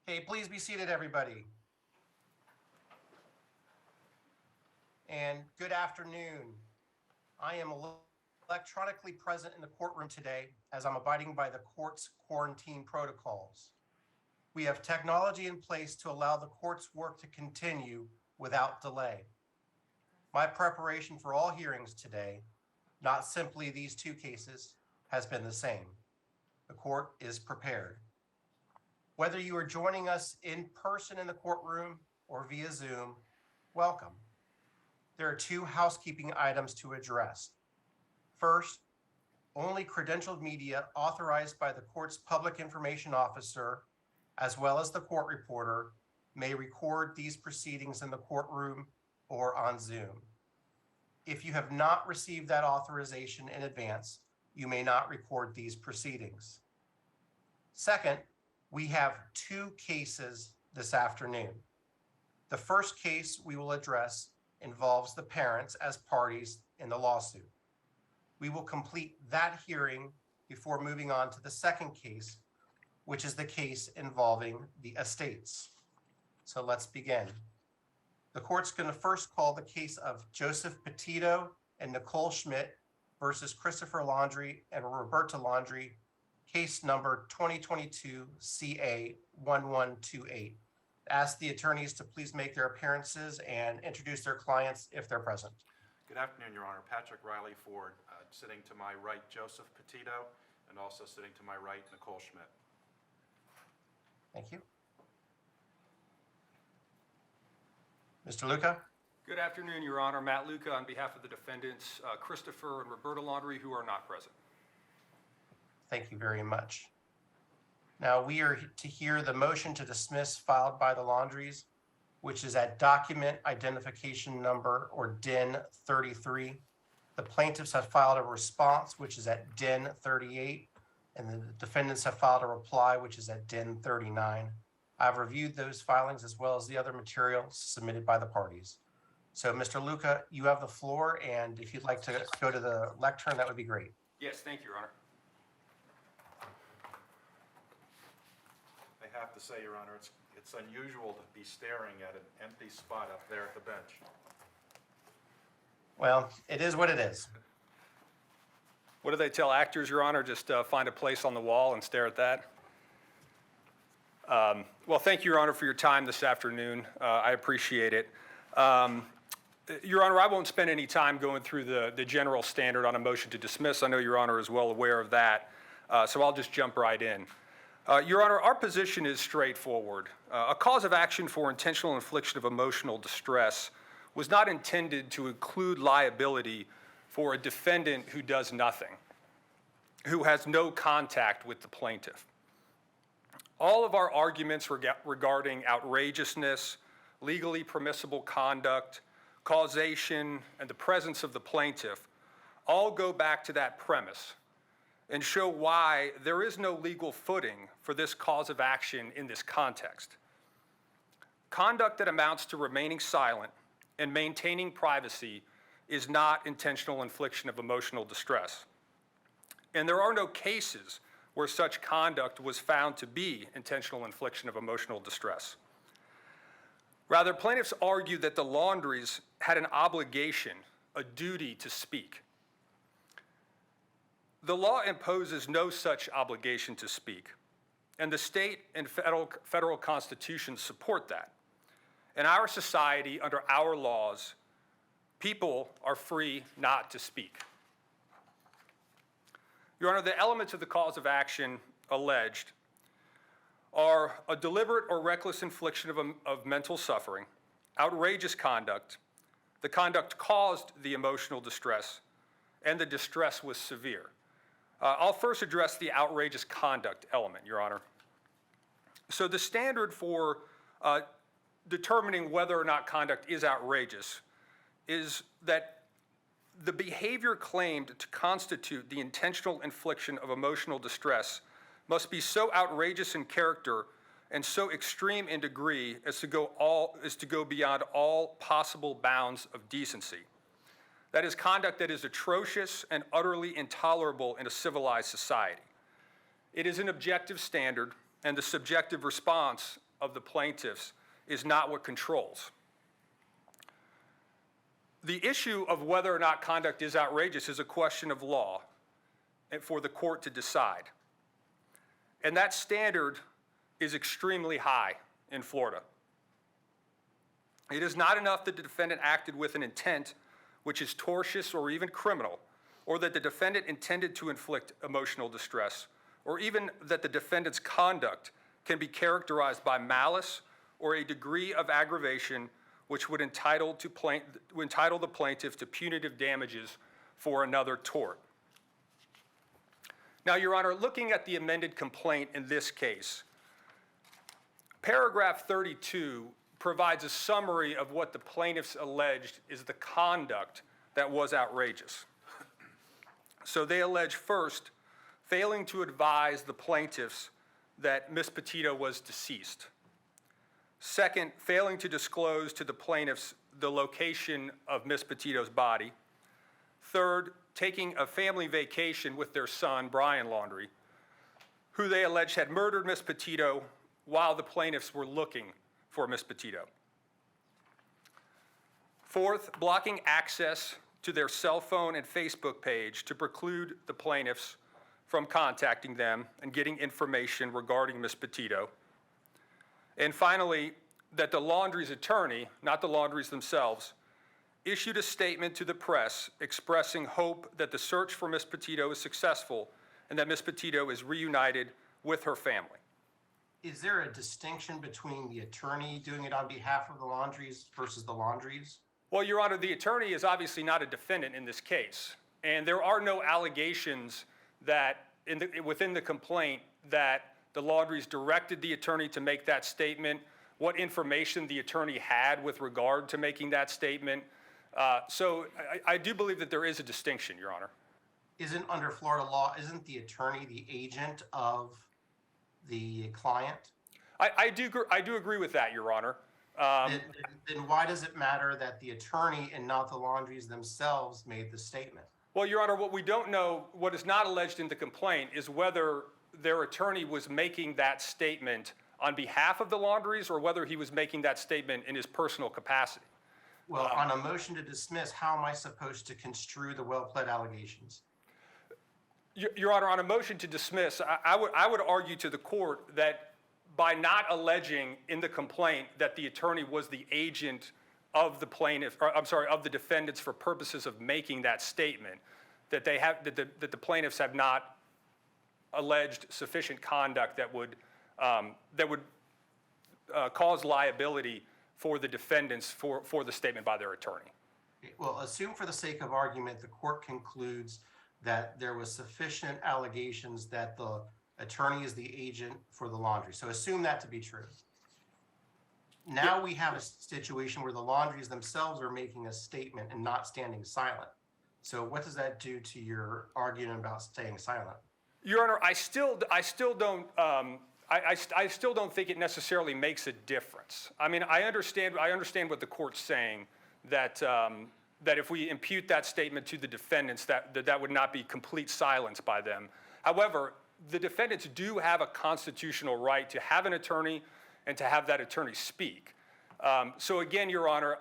Okay, please be seated, everybody. And good afternoon. I am electronically present in the courtroom today as I'm abiding by the court's quarantine protocols. We have technology in place to allow the court's work to continue without delay. My preparation for all hearings today, not simply these two cases, has been the same. The court is prepared. Whether you are joining us in person in the courtroom or via Zoom, welcome. There are two housekeeping items to address. First, only credentialed media authorized by the court's public information officer, as well as the court reporter, may record these proceedings in the courtroom or on Zoom. If you have not received that authorization in advance, you may not record these proceedings. Second, we have two cases this afternoon. The first case we will address involves the parents as parties in the lawsuit. We will complete that hearing before moving on to the second case, which is the case involving the estates. So let's begin. The court's going to first call the case of Joseph Petito and Nicole Schmidt versus Christopher Laundrie and Roberta Laundrie, case number 2022 CA 1128. Ask the attorneys to please make their appearances and introduce their clients if they're present. Good afternoon, Your Honor. Patrick Riley Ford, sitting to my right, Joseph Petito, and also sitting to my right, Nicole Schmidt. Thank you. Mr. Luca? Good afternoon, Your Honor. Matt Luca on behalf of the defendants, Christopher and Roberta Laundrie, who are not present. Thank you very much. Now we are to hear the motion to dismiss filed by the Laundries, which is at document identification number, or DIN 33. The plaintiffs have filed a response, which is at DIN 38, and the defendants have filed a reply, which is at DIN 39. I've reviewed those filings as well as the other materials submitted by the parties. So Mr. Luca, you have the floor, and if you'd like to go to the lectern, that would be great. Yes, thank you, Your Honor. I have to say, Your Honor, it's unusual to be staring at an empty spot up there at the bench. Well, it is what it is. What do they tell actors, Your Honor? Just find a place on the wall and stare at that? Well, thank you, Your Honor, for your time this afternoon. I appreciate it. Your Honor, I won't spend any time going through the general standard on a motion to dismiss. I know Your Honor is well aware of that, so I'll just jump right in. Your Honor, our position is straightforward. A cause of action for intentional infliction of emotional distress was not intended to include liability for a defendant who does nothing, who has no contact with the plaintiff. All of our arguments regarding outrageousness, legally permissible conduct, causation, and the presence of the plaintiff all go back to that premise and show why there is no legal footing for this cause of action in this context. Conduct that amounts to remaining silent and maintaining privacy is not intentional infliction of emotional distress. And there are no cases where such conduct was found to be intentional infliction of emotional distress. Rather, plaintiffs argue that the Laundries had an obligation, a duty to speak. The law imposes no such obligation to speak, and the state and federal constitutions support that. In our society, under our laws, people are free not to speak. Your Honor, the elements of the cause of action alleged are a deliberate or reckless infliction of mental suffering, outrageous conduct, the conduct caused the emotional distress, and the distress was severe. I'll first address the outrageous conduct element, Your Honor. So the standard for determining whether or not conduct is outrageous is that the behavior claimed to constitute the intentional infliction of emotional distress must be so outrageous in character and so extreme in degree as to go beyond all possible bounds of decency. That is conduct that is atrocious and utterly intolerable in a civilized society. It is an objective standard, and the subjective response of the plaintiffs is not what controls. The issue of whether or not conduct is outrageous is a question of law and for the court to decide. And that standard is extremely high in Florida. It is not enough that the defendant acted with an intent which is tortious or even criminal, or that the defendant intended to inflict emotional distress, or even that the defendant's conduct can be characterized by malice or a degree of aggravation which would entitle the plaintiff to punitive damages for another tort. Now, Your Honor, looking at the amended complaint in this case, paragraph 32 provides a summary of what the plaintiffs alleged is the conduct that was outrageous. So they allege, first, failing to advise the plaintiffs that Ms. Petito was deceased. Second, failing to disclose to the plaintiffs the location of Ms. Petito's body. Third, taking a family vacation with their son, Brian Laundrie, who they allege had murdered Ms. Petito while the plaintiffs were looking for Ms. Petito. Fourth, blocking access to their cell phone and Facebook page to preclude the plaintiffs from contacting them and getting information regarding Ms. Petito. And finally, that the Laundries attorney, not the Laundries themselves, issued a statement to the press expressing hope that the search for Ms. Petito is successful and that Ms. Petito is reunited with her family. Is there a distinction between the attorney doing it on behalf of the Laundries versus the Laundries? Well, Your Honor, the attorney is obviously not a defendant in this case, and there are no allegations that within the complaint that the Laundries directed the attorney to make that statement, what information the attorney had with regard to making that statement. So I do believe that there is a distinction, Your Honor. Isn't under Florida law, isn't the attorney the agent of the client? I do agree with that, Your Honor. Then why does it matter that the attorney and not the Laundries themselves made the statement? Well, Your Honor, what we don't know, what is not alleged in the complaint, is whether their attorney was making that statement on behalf of the Laundries or whether he was making that statement in his personal capacity. Well, on a motion to dismiss, how am I supposed to construe the well-pled allegations? Your Honor, on a motion to dismiss, I would argue to the court that by not alleging in the complaint that the attorney was the agent of the plaintiff, or I'm sorry, of the defendants for purposes of making that statement, that the plaintiffs have not alleged sufficient conduct that would cause liability for the defendants for the statement by their attorney. Well, assume for the sake of argument, the court concludes that there was sufficient allegations that the attorney is the agent for the Laundries. So assume that to be true. Now we have a situation where the Laundries themselves are making a statement and not standing silent. So what does that do to your argument about staying silent? Your Honor, I still don't think it necessarily makes a difference. I mean, I understand what the court's saying, that if we impute that statement to the defendants, that would not be complete silence by them. However, the defendants do have a constitutional right to have an attorney and to have that attorney speak. So again, Your Honor,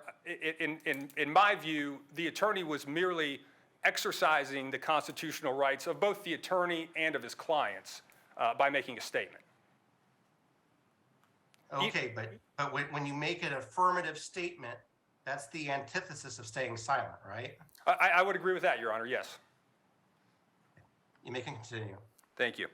in my view, the attorney was merely exercising the constitutional rights of both the attorney and of his clients by making a statement. Okay, but when you make an affirmative statement, that's the antithesis of staying silent, right? I would agree with that, Your Honor, yes. You may continue. Thank you.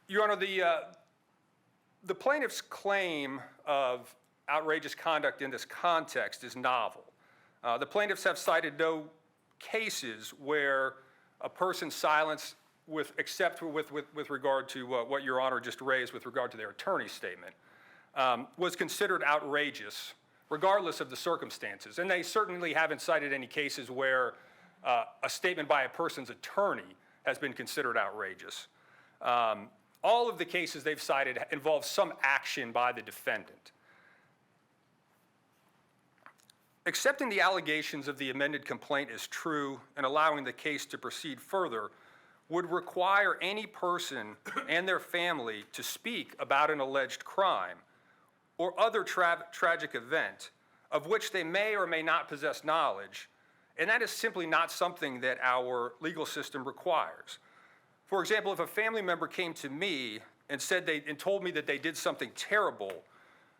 Your Honor, the plaintiff's claim of outrageous conduct in this context is novel. The plaintiffs have cited no cases where a person's silence except with regard to what Your Honor just raised with regard to their attorney's statement, was considered outrageous, regardless of the circumstances. And they certainly haven't cited any cases where a statement by a person's attorney has been considered outrageous. All of the cases they've cited involve some action by the defendant. Accepting the allegations of the amended complaint is true and allowing the case to proceed further would require any person and their family to speak about an alleged crime or other tragic event of which they may or may not possess knowledge, and that is simply not something that our legal system requires. For example, if a family member came to me and told me that they did something terrible,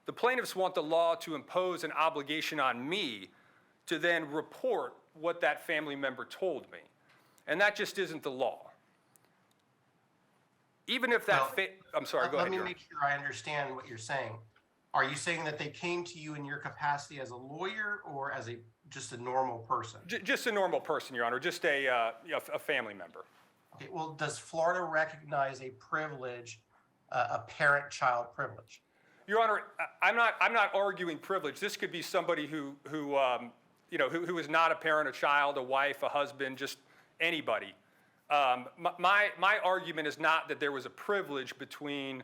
the plaintiffs want the law to impose an obligation on me to then report what that family member told me. And that just isn't the law. Even if that, I'm sorry, go ahead. Let me make sure I understand what you're saying. Are you saying that they came to you in your capacity as a lawyer or as just a normal person? Just a normal person, Your Honor, just a family member. Okay, well, does Florida recognize a privilege, a parent-child privilege? Your Honor, I'm not arguing privilege. This could be somebody who is not a parent, a child, a wife, a husband, just anybody. My argument is not that there was a privilege between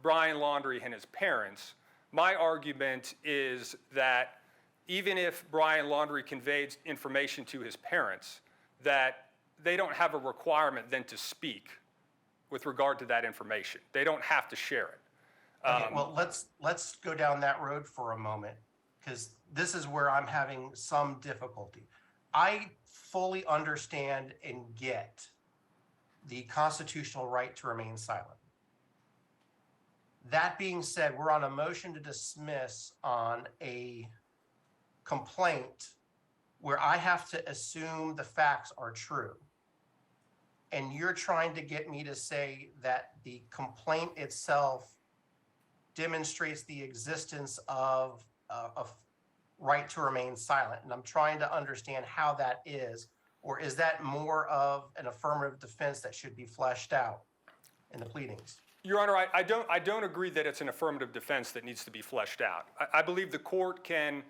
Brian Laundrie and his parents. My argument is that even if Brian Laundrie conveyed information to his parents, that they don't have a requirement then to speak with regard to that information. They don't have to share it. Okay, well, let's go down that road for a moment, because this is where I'm having some difficulty. I fully understand and get the constitutional right to remain silent. That being said, we're on a motion to dismiss on a complaint where I have to assume the facts are true. And you're trying to get me to say that the complaint itself demonstrates the existence of a right to remain silent. And I'm trying to understand how that is, or is that more of an affirmative defense that should be fleshed out in the pleadings? Your Honor, I don't agree that it's an affirmative defense that needs to be fleshed out. I believe the court can,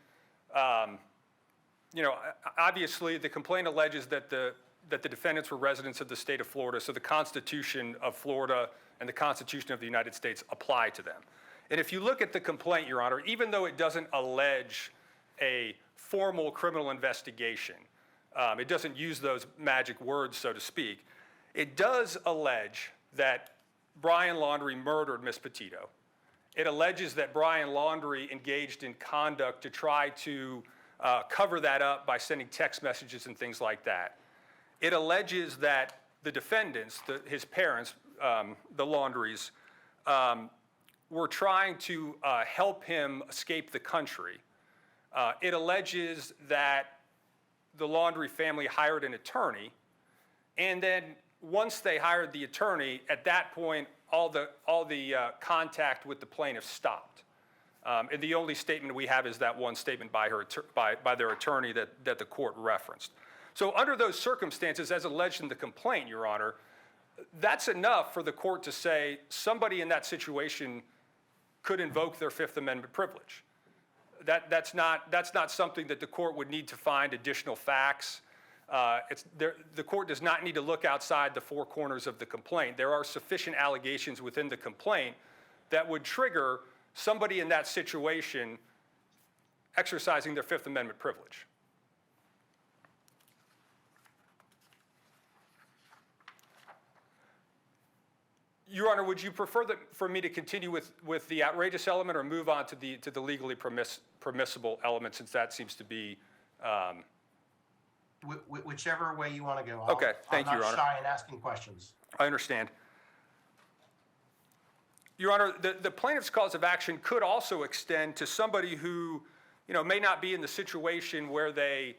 obviously the complaint alleges that the defendants were residents of the state of Florida, so the Constitution of Florida and the Constitution of the United States apply to them. And if you look at the complaint, Your Honor, even though it doesn't allege a formal criminal investigation, it doesn't use those magic words, so to speak, it does allege that Brian Laundrie murdered Miss Petito. It alleges that Brian Laundrie engaged in conduct to try to cover that up by sending text messages and things like that. It alleges that the defendants, his parents, the Laundries, were trying to help him escape the country. It alleges that the Laundrie family hired an attorney, and then once they hired the attorney, at that point, all the contact with the plaintiff stopped. And the only statement we have is that one statement by their attorney that the court referenced. So under those circumstances, as alleged in the complaint, Your Honor, that's enough for the court to say somebody in that situation could invoke their Fifth Amendment privilege. That's not something that the court would need to find additional facts. The court does not need to look outside the four corners of the complaint. There are sufficient allegations within the complaint that would trigger somebody in that situation exercising their Fifth Amendment privilege. Your Honor, would you prefer for me to continue with the outrageous element or move on to the legally permissible element, since that seems to be Whichever way you want to go. Okay, thank you, Your Honor. I'm not shy in asking questions. I understand. Your Honor, the plaintiff's cause of action could also extend to somebody who, may not be in the situation where they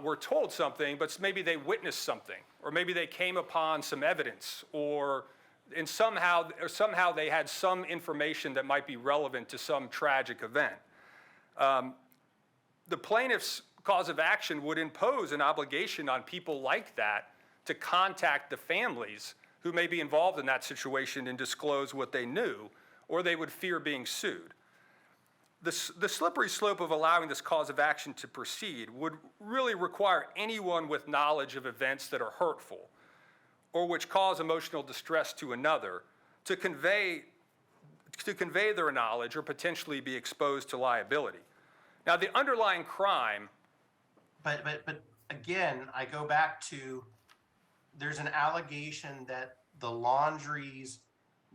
were told something, but maybe they witnessed something, or maybe they came upon some evidence, or somehow they had some information that might be relevant to some tragic event. The plaintiff's cause of action would impose an obligation on people like that to contact the families who may be involved in that situation and disclose what they knew, or they would fear being sued. The slippery slope of allowing this cause of action to proceed would really require anyone with knowledge of events that are hurtful or which cause emotional distress to another to convey their knowledge or potentially be exposed to liability. Now, the underlying crime. But again, I go back to there's an allegation that the Laundries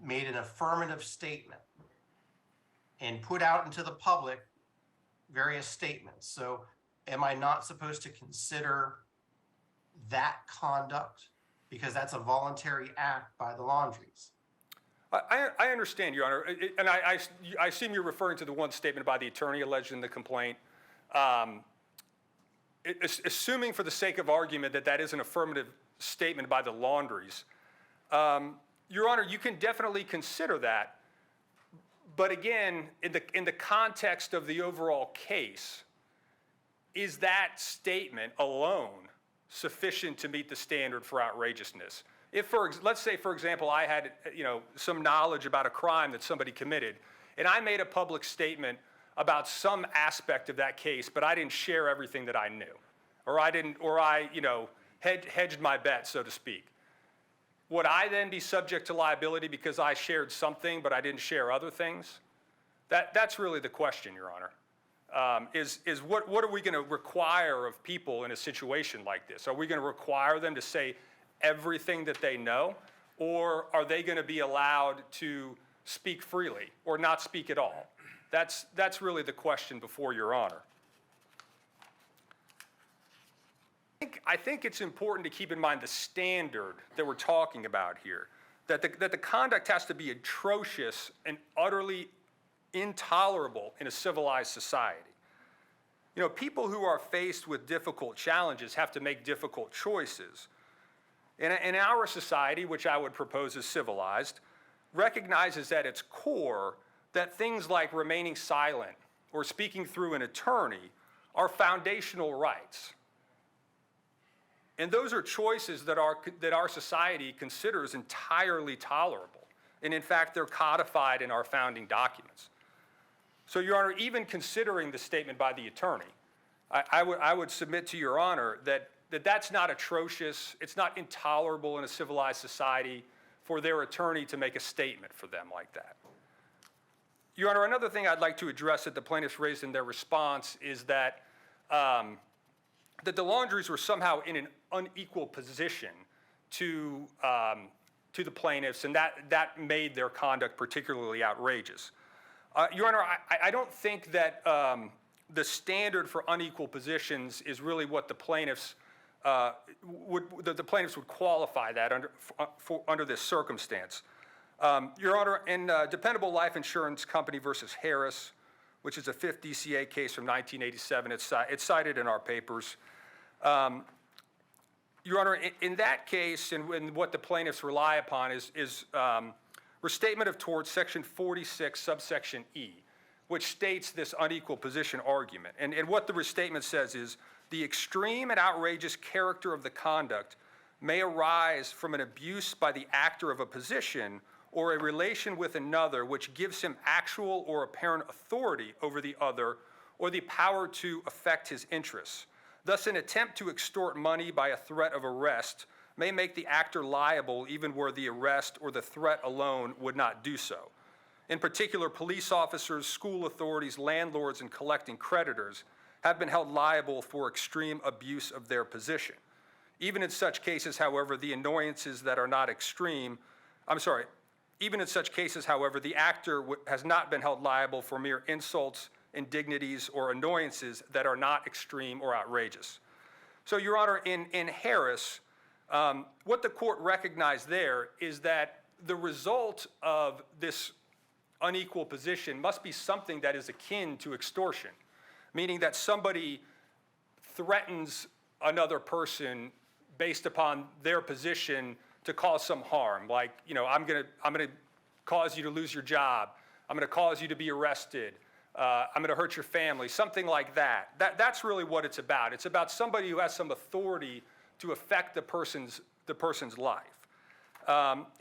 made an affirmative statement and put out into the public various statements. So am I not supposed to consider that conduct because that's a voluntary act by the Laundries? I understand, Your Honor, and I assume you're referring to the one statement by the attorney alleged in the complaint. Assuming for the sake of argument that that is an affirmative statement by the Laundries, Your Honor, you can definitely consider that. But again, in the context of the overall case, is that statement alone sufficient to meet the standard for outrageousness? If, let's say, for example, I had some knowledge about a crime that somebody committed, and I made a public statement about some aspect of that case, but I didn't share everything that I knew, or I hedged my bet, so to speak. Would I then be subject to liability because I shared something but I didn't share other things? That's really the question, Your Honor. Is what are we going to require of people in a situation like this? Are we going to require them to say everything that they know, or are they going to be allowed to speak freely or not speak at all? That's really the question before Your Honor. I think it's important to keep in mind the standard that we're talking about here, that the conduct has to be atrocious and utterly intolerable in a civilized society. People who are faced with difficult challenges have to make difficult choices. In our society, which I would propose is civilized, recognizes at its core that things like remaining silent or speaking through an attorney are foundational rights. And those are choices that our society considers entirely tolerable. And in fact, they're codified in our founding documents. So, Your Honor, even considering the statement by the attorney, I would submit to Your Honor that's not atrocious, it's not intolerable in a civilized society for their attorney to make a statement for them like that. Your Honor, another thing I'd like to address that the plaintiffs raised in their response is that the Laundries were somehow in an unequal position to the plaintiffs, and that made their conduct particularly outrageous. Your Honor, I don't think that the standard for unequal positions is really what the plaintiffs would qualify that under this circumstance. Your Honor, in Dependable Life Insurance Company versus Harris, which is a 5th DCA case from 1987, it's cited in our papers. Your Honor, in that case, and what the plaintiffs rely upon is Restatement of Torts, Section 46, subsection E, which states this unequal position argument. And what the restatement says is, the extreme and outrageous character of the conduct may arise from an abuse by the actor of a position or a relation with another which gives him actual or apparent authority over the other or the power to affect his interests. Thus, an attempt to extort money by a threat of arrest may make the actor liable even where the arrest or the threat alone would not do so. In particular, police officers, school authorities, landlords, and collecting creditors have been held liable for extreme abuse of their position. Even in such cases, however, the actor has not been held liable for mere insults, indignities, or annoyances that are not extreme or outrageous. So, Your Honor, in Harris, what the court recognized there is that the result of this unequal position must be something that is akin to extortion, meaning that somebody threatens another person based upon their position to cause some harm, like, I'm gonna cause you to lose your job, I'm gonna cause you to be arrested, I'm gonna hurt your family, something like that. That's really what it's about. It's about somebody who has some authority to affect the person's life.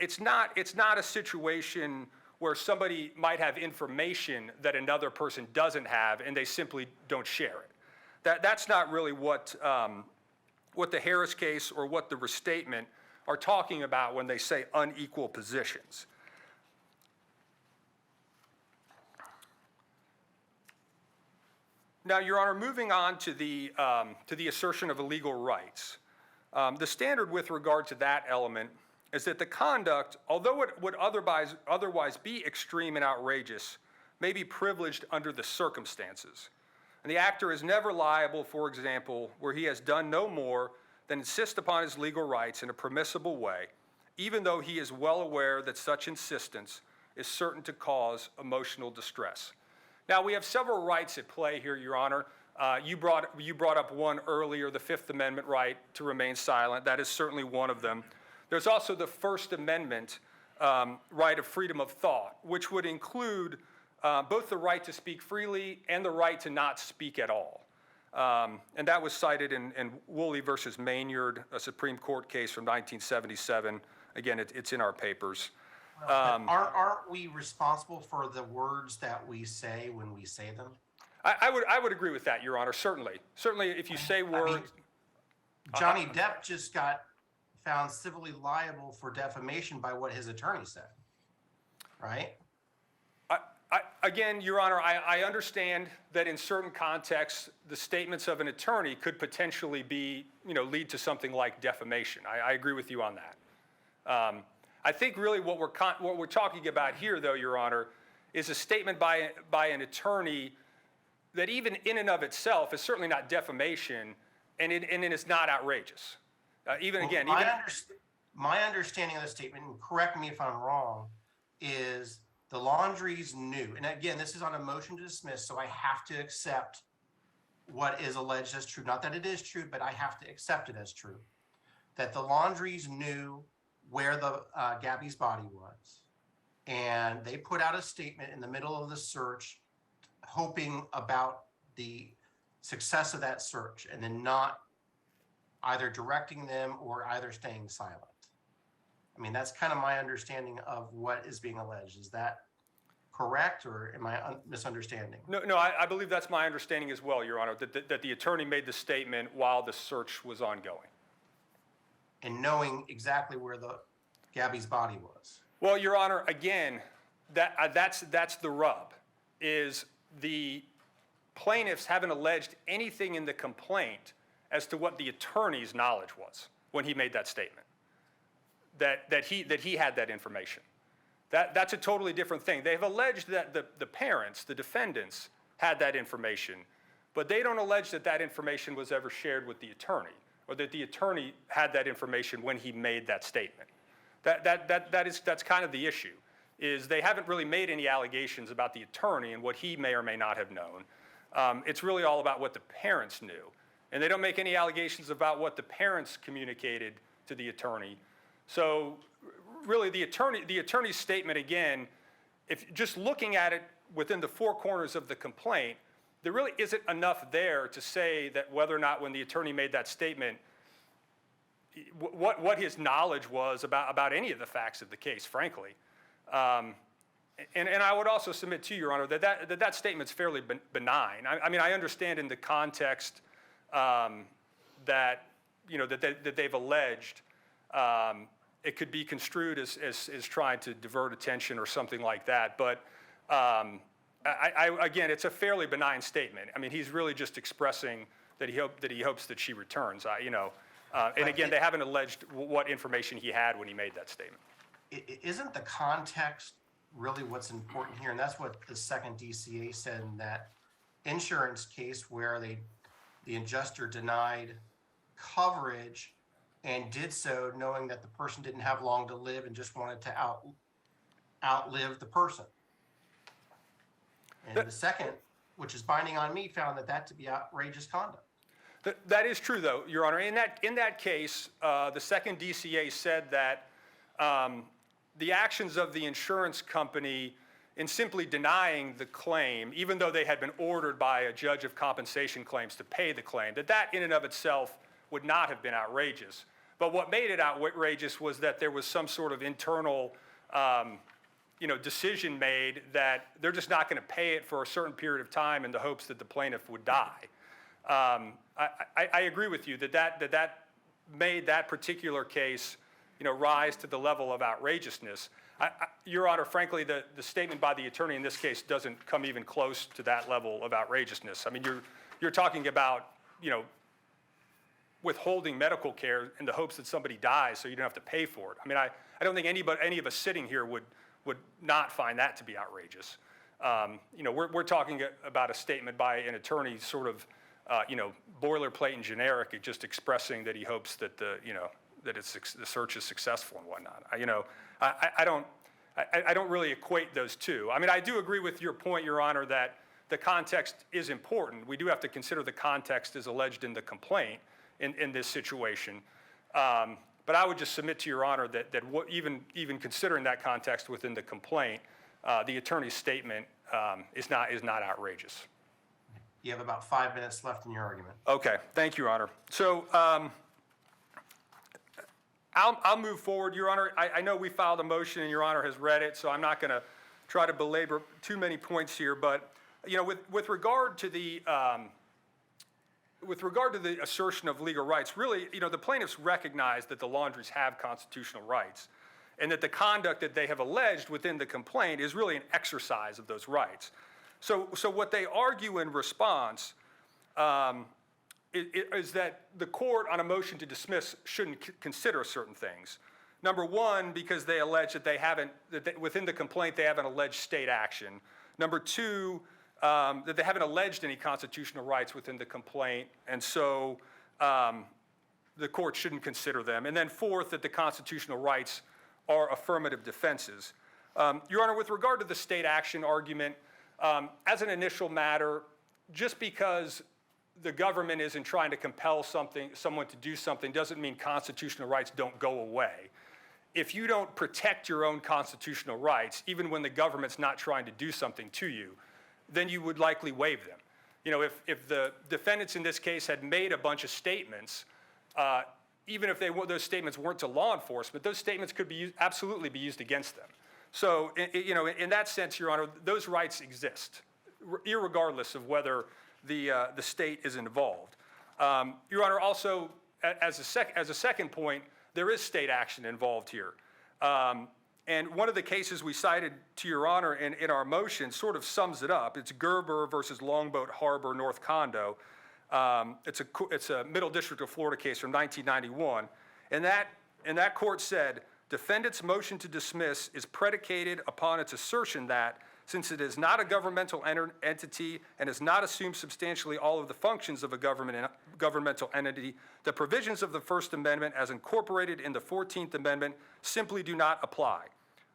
It's not a situation where somebody might have information that another person doesn't have and they simply don't share it. That's not really what the Harris case or what the restatement are talking about when they say unequal positions. Now, Your Honor, moving on to the assertion of illegal rights. The standard with regard to that element is that the conduct, although it would otherwise be extreme and outrageous, may be privileged under the circumstances. And the actor is never liable, for example, where he has done no more than insist upon his legal rights in a permissible way, even though he is well aware that such insistence is certain to cause emotional distress. Now, we have several rights at play here, Your Honor. You brought up one earlier, the Fifth Amendment right to remain silent. That is certainly one of them. There's also the First Amendment right of freedom of thought, which would include both the right to speak freely and the right to not speak at all. And that was cited in Woolley versus Maynard, a Supreme Court case from 1977. Again, it's in our papers. Aren't we responsible for the words that we say when we say them? I would agree with that, Your Honor, certainly. Certainly, if you say words. Johnny Depp just got found civilly liable for defamation by what his attorney said, right? Again, Your Honor, I understand that in certain contexts, the statements of an attorney could potentially be, lead to something like defamation. I agree with you on that. I think really what we're talking about here, though, Your Honor, is a statement by an attorney that even in and of itself is certainly not defamation, and it is not outrageous. My understanding of the statement, and correct me if I'm wrong, is the Laundries knew, and again, this is on a motion to dismiss, so I have to accept what is alleged as true. Not that it is true, but I have to accept it as true. That the Laundries knew where the Gabby's body was, and they put out a statement in the middle of the search, hoping about the success of that search, and then not either directing them or either staying silent. I mean, that's kind of my understanding of what is being alleged. Is that correct, or am I misunderstanding? No, I believe that's my understanding as well, Your Honor, that the attorney made the statement while the search was ongoing. And knowing exactly where the Gabby's body was. Well, Your Honor, again, that's the rub, is the plaintiffs haven't alleged anything in the complaint as to what the attorney's knowledge was when he made that statement, that he had that information. That's a totally different thing. They've alleged that the parents, the defendants, had that information, but they don't allege that that information was ever shared with the attorney, or that the attorney had that information when he made that statement. That's kind of the issue, is they haven't really made any allegations about the attorney and what he may or may not have known. It's really all about what the parents knew. And they don't make any allegations about what the parents communicated to the attorney. So really the attorney's statement, again, if just looking at it within the four corners of the complaint, there really isn't enough there to say that whether or not when the attorney made that statement, what his knowledge was about any of the facts of the case, frankly. And I would also submit to you, Your Honor, that statement's fairly benign. I mean, I understand in the context that they've alleged, it could be construed as trying to divert attention or something like that. But again, it's a fairly benign statement. I mean, he's really just expressing that he hopes that she returns. And again, they haven't alleged what information he had when he made that statement. Isn't the context really what's important here? And that's what the second DCA said in that insurance case where the adjuster denied coverage and did so knowing that the person didn't have long to live and just wanted to outlive the person. And the second, which is binding on me, found that to be outrageous conduct. That is true, though, Your Honor. In that case, the second DCA said that the actions of the insurance company in simply denying the claim, even though they had been ordered by a judge of compensation claims to pay the claim, that in and of itself would not have been outrageous. But what made it outrageous was that there was some sort of internal decision made that they're just not going to pay it for a certain period of time in the hopes that the plaintiff would die. I agree with you that made that particular case rise to the level of outrageousness. Your Honor, frankly, the statement by the attorney in this case doesn't come even close to that level of outrageousness. I mean, you're talking about, withholding medical care in the hopes that somebody dies so you don't have to pay for it. I mean, I don't think any of us sitting here would not find that to be outrageous. We're talking about a statement by an attorney sort of, boilerplate and generic, just expressing that he hopes that the search is successful and whatnot. I don't really equate those two. I mean, I do agree with your point, Your Honor, that the context is important. We do have to consider the context as alleged in the complaint in this situation. But I would just submit to Your Honor that even considering that context within the complaint, the attorney's statement is not outrageous. You have about 5 minutes left in your argument. Okay, thank you, Your Honor. So I'll move forward, Your Honor. I know we filed a motion and Your Honor has read it, so I'm not going to try to belabor too many points here. But with regard to the assertion of legal rights, really, the plaintiffs recognize that the Laundries have constitutional rights, and that the conduct that they have alleged within the complaint is really an exercise of those rights. So what they argue in response is that the court on a motion to dismiss shouldn't consider certain things. Number one, because they allege that within the complaint they haven't alleged state action. Number two, that they haven't alleged any constitutional rights within the complaint, and so the court shouldn't consider them. And then fourth, that the constitutional rights are affirmative defenses. Your Honor, with regard to the state action argument, as an initial matter, just because the government isn't trying to compel someone to do something doesn't mean constitutional rights don't go away. If you don't protect your own constitutional rights, even when the government's not trying to do something to you, then you would likely waive them. If the defendants in this case had made a bunch of statements, even if those statements weren't to law enforcement, those statements could absolutely be used against them. So, in that sense, Your Honor, those rights exist, irregardless of whether the state is involved. Your Honor, also, as a second point, there is state action involved here. And one of the cases we cited to Your Honor in our motion sort of sums it up. It's Gerber versus Longboat Harbor, North Condo. It's a Middle District of Florida case from 1991. And that court said, defendant's motion to dismiss is predicated upon its assertion that, since it is not a governmental entity and has not assumed substantially all of the functions of a governmental entity, the provisions of the First Amendment as incorporated in the 14th Amendment simply do not apply.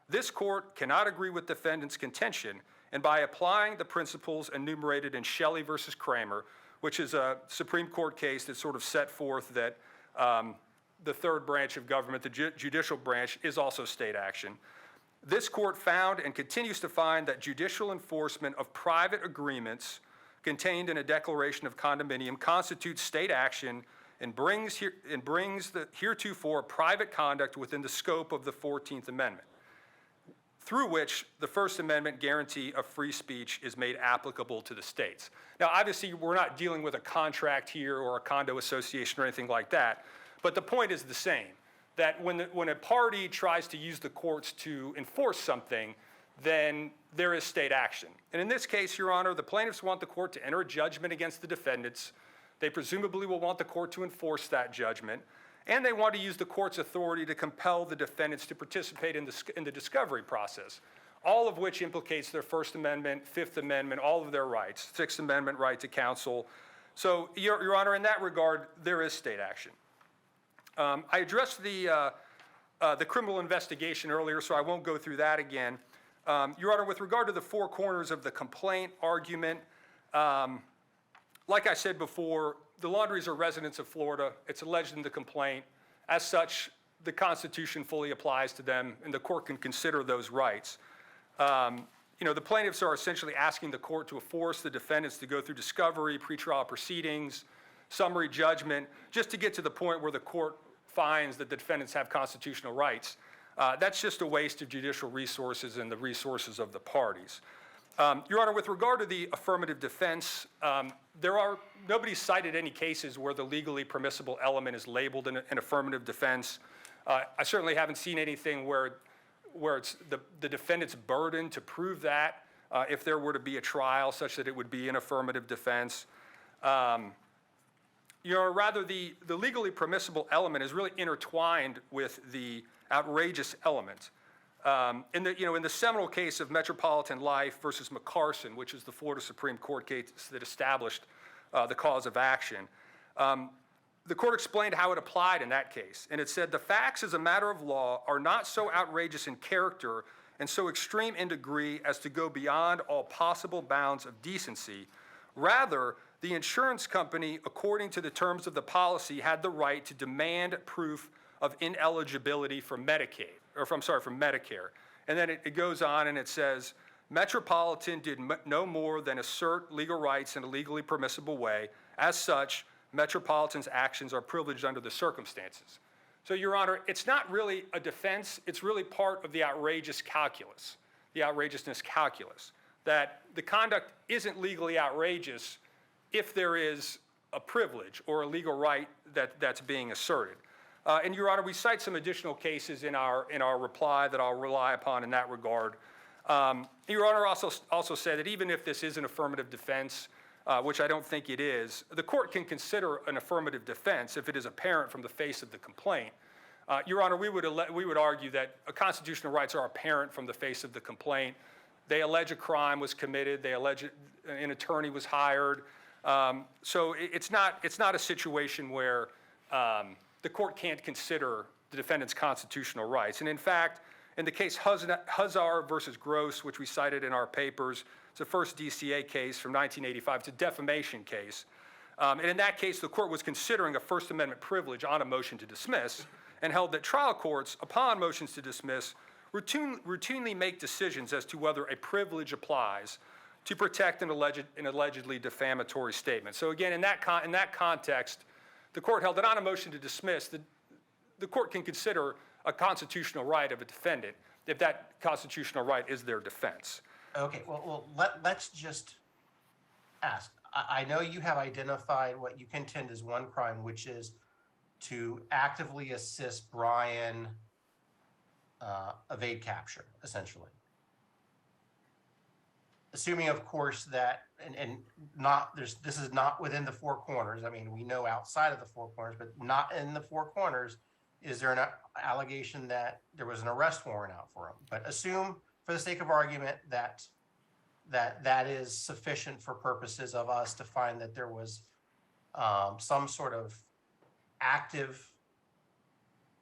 This court cannot agree with defendant's contention, and by applying the principles enumerated in Shelley versus Kramer, which is a Supreme Court case that sort of set forth that the third branch of government, the judicial branch, is also state action. This court found and continues to find that judicial enforcement of private agreements contained in a declaration of condominium constitutes state action and brings the heretofore private conduct within the scope of the 14th Amendment, through which the First Amendment guarantee of free speech is made applicable to the states. Now, obviously, we're not dealing with a contract here or a condo association or anything like that, but the point is the same, that when a party tries to use the courts to enforce something, then there is state action. And in this case, Your Honor, the plaintiffs want the court to enter a judgment against the defendants. They presumably will want the court to enforce that judgment, and they want to use the court's authority to compel the defendants to participate in the discovery process, all of which implicates their First Amendment, Fifth Amendment, all of their rights, Sixth Amendment right to counsel. So, Your Honor, in that regard, there is state action. I addressed the criminal investigation earlier, so I won't go through that again. Your Honor, with regard to the four corners of the complaint argument, like I said before, the Laundries are residents of Florida. It's alleged in the complaint. As such, the Constitution fully applies to them, and the court can consider those rights. The plaintiffs are essentially asking the court to force the defendants to go through discovery, pretrial proceedings, summary judgment, just to get to the point where the court finds that the defendants have constitutional rights. That's just a waste of judicial resources and the resources of the parties. Your Honor, with regard to the affirmative defense, nobody cited any cases where the legally permissible element is labeled in an affirmative defense. I certainly haven't seen anything where it's the defendant's burden to prove that if there were to be a trial such that it would be an affirmative defense. rather the legally permissible element is really intertwined with the outrageous element. In the seminal case of Metropolitan Life versus McCarson, which is the Florida Supreme Court case that established the cause of action, the court explained how it applied in that case. And it said, the facts as a matter of law are not so outrageous in character and so extreme in degree as to go beyond all possible bounds of decency. Rather, the insurance company, according to the terms of the policy, had the right to demand proof of ineligibility for Medicare. And then it goes on and it says, Metropolitan did no more than assert legal rights in a legally permissible way. As such, Metropolitan's actions are privileged under the circumstances. So, Your Honor, it's not really a defense. It's really part of the outrageousness calculus, that the conduct isn't legally outrageous if there is a privilege or a legal right that's being asserted. And, Your Honor, we cite some additional cases in our reply that I'll rely upon in that regard. Your Honor also said that even if this is an affirmative defense, which I don't think it is, the court can consider an affirmative defense if it is apparent from the face of the complaint. Your Honor, we would argue that constitutional rights are apparent from the face of the complaint. They allege a crime was committed. They allege an attorney was hired. So it's not a situation where the court can't consider the defendant's constitutional rights. And in fact, in the case Huzzar versus Gross, which we cited in our papers, it's a first DCA case from 1985. It's a defamation case. And in that case, the court was considering a First Amendment privilege on a motion to dismiss and held that trial courts, upon motions to dismiss, routinely make decisions as to whether a privilege applies to protect an allegedly defamatory statement. So again, in that context, the court held that on a motion to dismiss, the court can consider a constitutional right of a defendant if that constitutional right is their defense. Okay, well let's just ask. I know you have identified what you contend is one crime, which is to actively assist Brian evade capture, essentially. Assuming, of course, that this is not within the four corners. I mean, we know outside of the four corners, but not in the four corners. Is there an allegation that there was an arrest warrant out for him? But assume, for the sake of argument, that is sufficient for purposes of us to find that there was some sort of active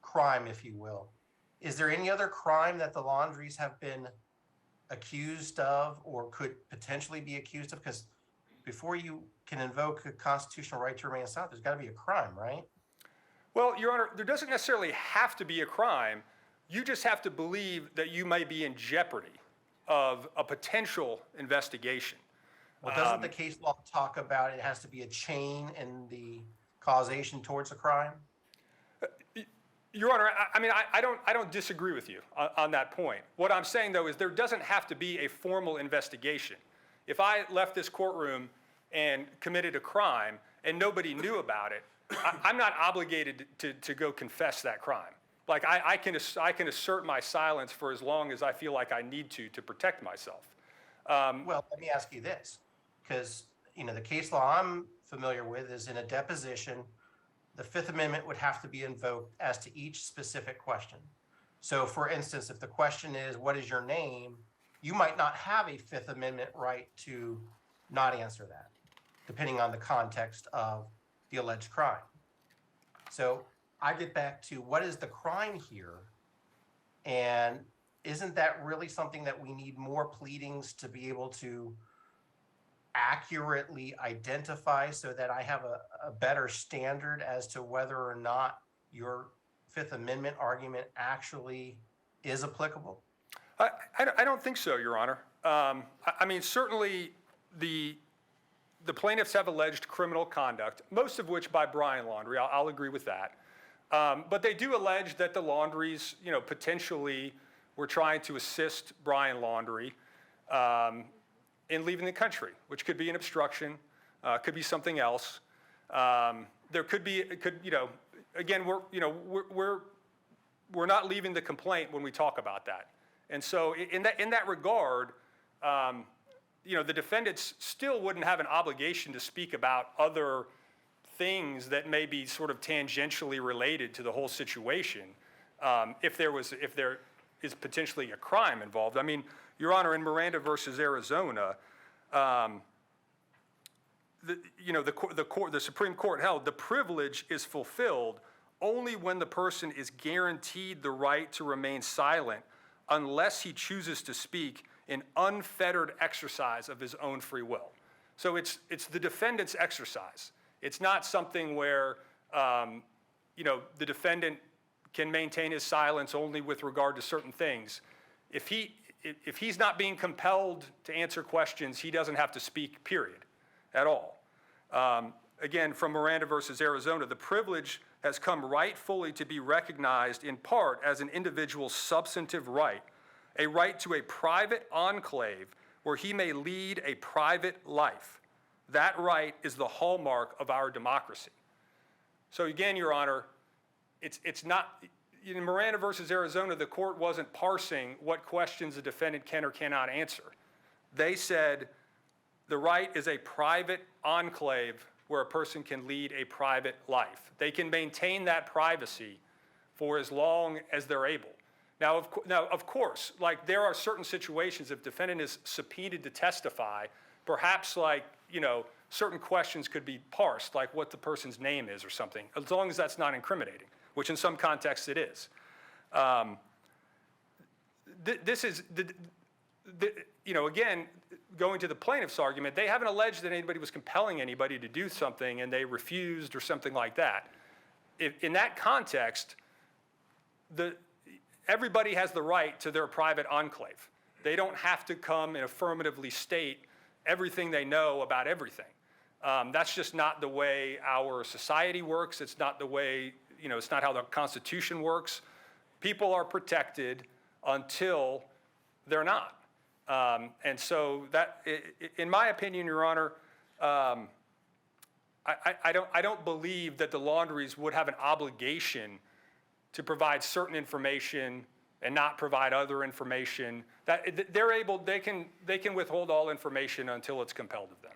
crime, if you will. Is there any other crime that the Laundries have been accused of or could potentially be accused of? Because before you can invoke a constitutional right to remain silent, there's got to be a crime, right? Well, Your Honor, there doesn't necessarily have to be a crime. You just have to believe that you may be in jeopardy of a potential investigation. Well, doesn't the case law talk about it has to be a chain in the causation towards a crime? Your Honor, I don't disagree with you on that point. What I'm saying, though, is there doesn't have to be a formal investigation. If I left this courtroom and committed a crime and nobody knew about it, I'm not obligated to go confess that crime. Like I can assert my silence for as long as I feel like I need to protect myself. Well, let me ask you this, because the case law I'm familiar with is in a deposition, the Fifth Amendment would have to be invoked as to each specific question. So, for instance, if the question is, what is your name? You might not have a Fifth Amendment right to not answer that, depending on the context of the alleged crime. So I get back to what is the crime here? And isn't that really something that we need more pleadings to be able to accurately identify so that I have a better standard as to whether or not your Fifth Amendment argument actually is applicable? I don't think so, Your Honor. Certainly the plaintiffs have alleged criminal conduct, most of which by Brian Laundrie. I'll agree with that. But they do allege that the Laundries, potentially were trying to assist Brian Laundrie in leaving the country, which could be an obstruction, could be something else. There could be, again, we're not leaving the complaint when we talk about that. And so in that regard, the defendants still wouldn't have an obligation to speak about other things that may be sort of tangentially related to the whole situation, if there is potentially a crime involved. I mean, Your Honor, in Miranda versus Arizona, the Supreme Court held the privilege is fulfilled only when the person is guaranteed the right to remain silent unless he chooses to speak in unfettered exercise of his own free will. So it's the defendant's exercise. It's not something where the defendant can maintain his silence only with regard to certain things. If he's not being compelled to answer questions, he doesn't have to speak, period, at all. Again, from Miranda versus Arizona, the privilege has come rightfully to be recognized in part as an individual's substantive right, a right to a private enclave where he may lead a private life. That right is the hallmark of our democracy. So again, Your Honor, it's not, in Miranda versus Arizona, the court wasn't parsing what questions the defendant can or cannot answer. They said the right is a private enclave where a person can lead a private life. They can maintain that privacy for as long as they're able. Now, of course, like there are certain situations if defendant is subpoenaed to testify, perhaps certain questions could be parsed, like what the person's name is or something, as long as that's not incriminating, which in some contexts it is. This is, again, going to the plaintiff's argument, they haven't alleged that anybody was compelling anybody to do something and they refused or something like that. In that context, everybody has the right to their private enclave. They don't have to come and affirmatively state everything they know about everything. That's just not the way our society works. It's not the way, it's not how the Constitution works. People are protected until they're not. And so that, in my opinion, Your Honor, I don't believe that the Laundries would have an obligation to provide certain information and not provide other information. That they can withhold all information until it's compelled of them.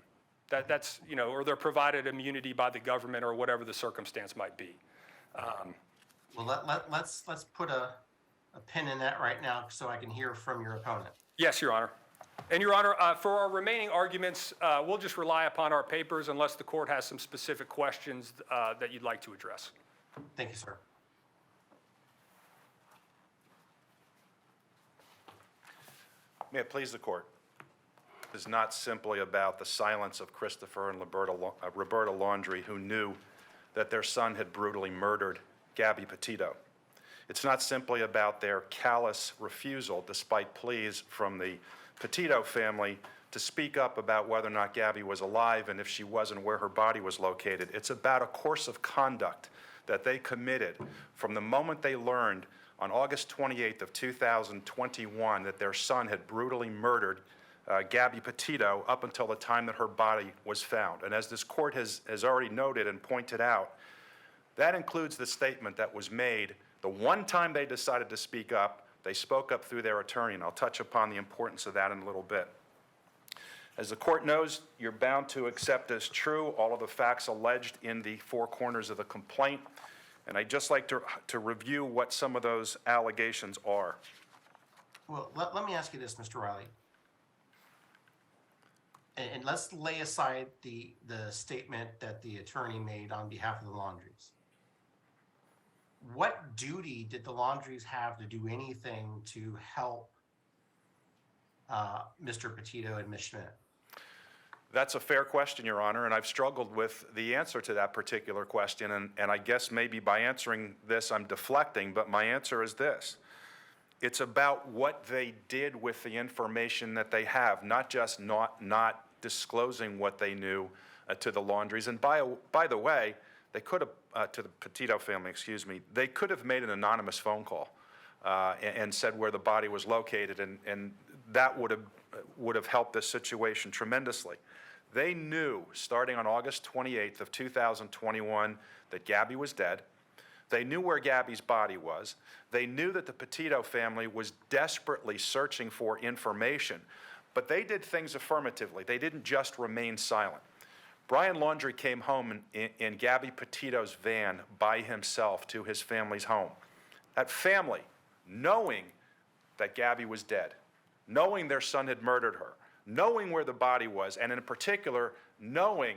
That's or they're provided immunity by the government or whatever the circumstance might be. Well, let's put a pin in that right now so I can hear from your opponent. Yes, Your Honor. And Your Honor, for our remaining arguments, we'll just rely upon our papers unless the court has some specific questions that you'd like to address. Thank you, sir. May it please the court. It is not simply about the silence of Christopher and Roberta Laundrie, who knew that their son had brutally murdered Gabby Petito. It's not simply about their callous refusal, despite pleas from the Petito family, to speak up about whether or not Gabby was alive and if she wasn't, where her body was located. It's about a course of conduct that they committed from the moment they learned on August 28th of 2021 that their son had brutally murdered Gabby Petito up until the time that her body was found. And as this court has already noted and pointed out, that includes the statement that was made the one time they decided to speak up. They spoke up through their attorney, and I'll touch upon the importance of that in a little bit. As the court knows, you're bound to accept as true all of the facts alleged in the four corners of the complaint, and I'd just like to review what some of those allegations are. Well, let me ask you this, Mr. Riley. And let's lay aside the statement that the attorney made on behalf of the Laundries. What duty did the Laundries have to do anything to help Mr. Petito and Ms. Schmidt? That's a fair question, Your Honor, and I've struggled with the answer to that particular question, and I guess maybe by answering this I'm deflecting, but my answer is this. It's about what they did with the information that they have, not just not disclosing what they knew to the Laundries. And by the way, they could have, to the Petito family, excuse me, they could have made an anonymous phone call and said where the body was located, and that would have helped this situation tremendously. They knew, starting on August 28th of 2021, that Gabby was dead. They knew where Gabby's body was. They knew that the Petito family was desperately searching for information, but they did things affirmatively. They didn't just remain silent. Brian Laundrie came home in Gabby Petito's van by himself to his family's home. That family, knowing that Gabby was dead, knowing their son had murdered her, knowing where the body was, and in particular, knowing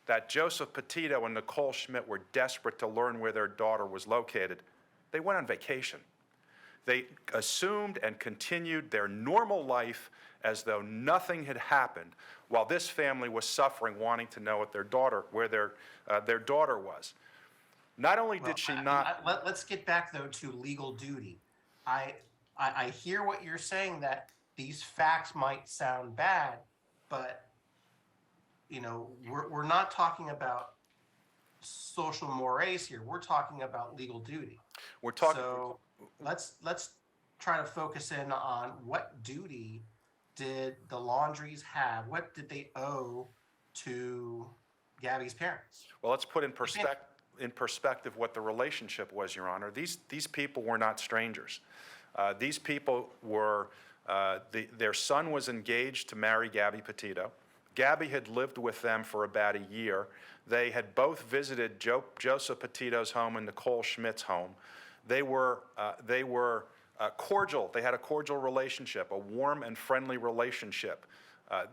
that Joseph Petito and Nicole Schmidt were desperate to learn where their daughter was located, they went on vacation. They assumed and continued their normal life as though nothing had happened, while this family was suffering, wanting to know what where their daughter was. Not only did she not. Let's get back though to legal duty. I hear what you're saying, that these facts might sound bad, but we're not talking about social mores here. We're talking about legal duty. We're talking. So let's try to focus in on what duty did the Laundries have? What did they owe to Gabby's parents? Well, let's put in perspective what the relationship was, Your Honor. These people were not strangers. These people were, their son was engaged to marry Gabby Petito. Gabby had lived with them for about a year. They had both visited Joseph Petito's home and Nicole Schmidt's home. They were cordial. They had a cordial relationship, a warm and friendly relationship.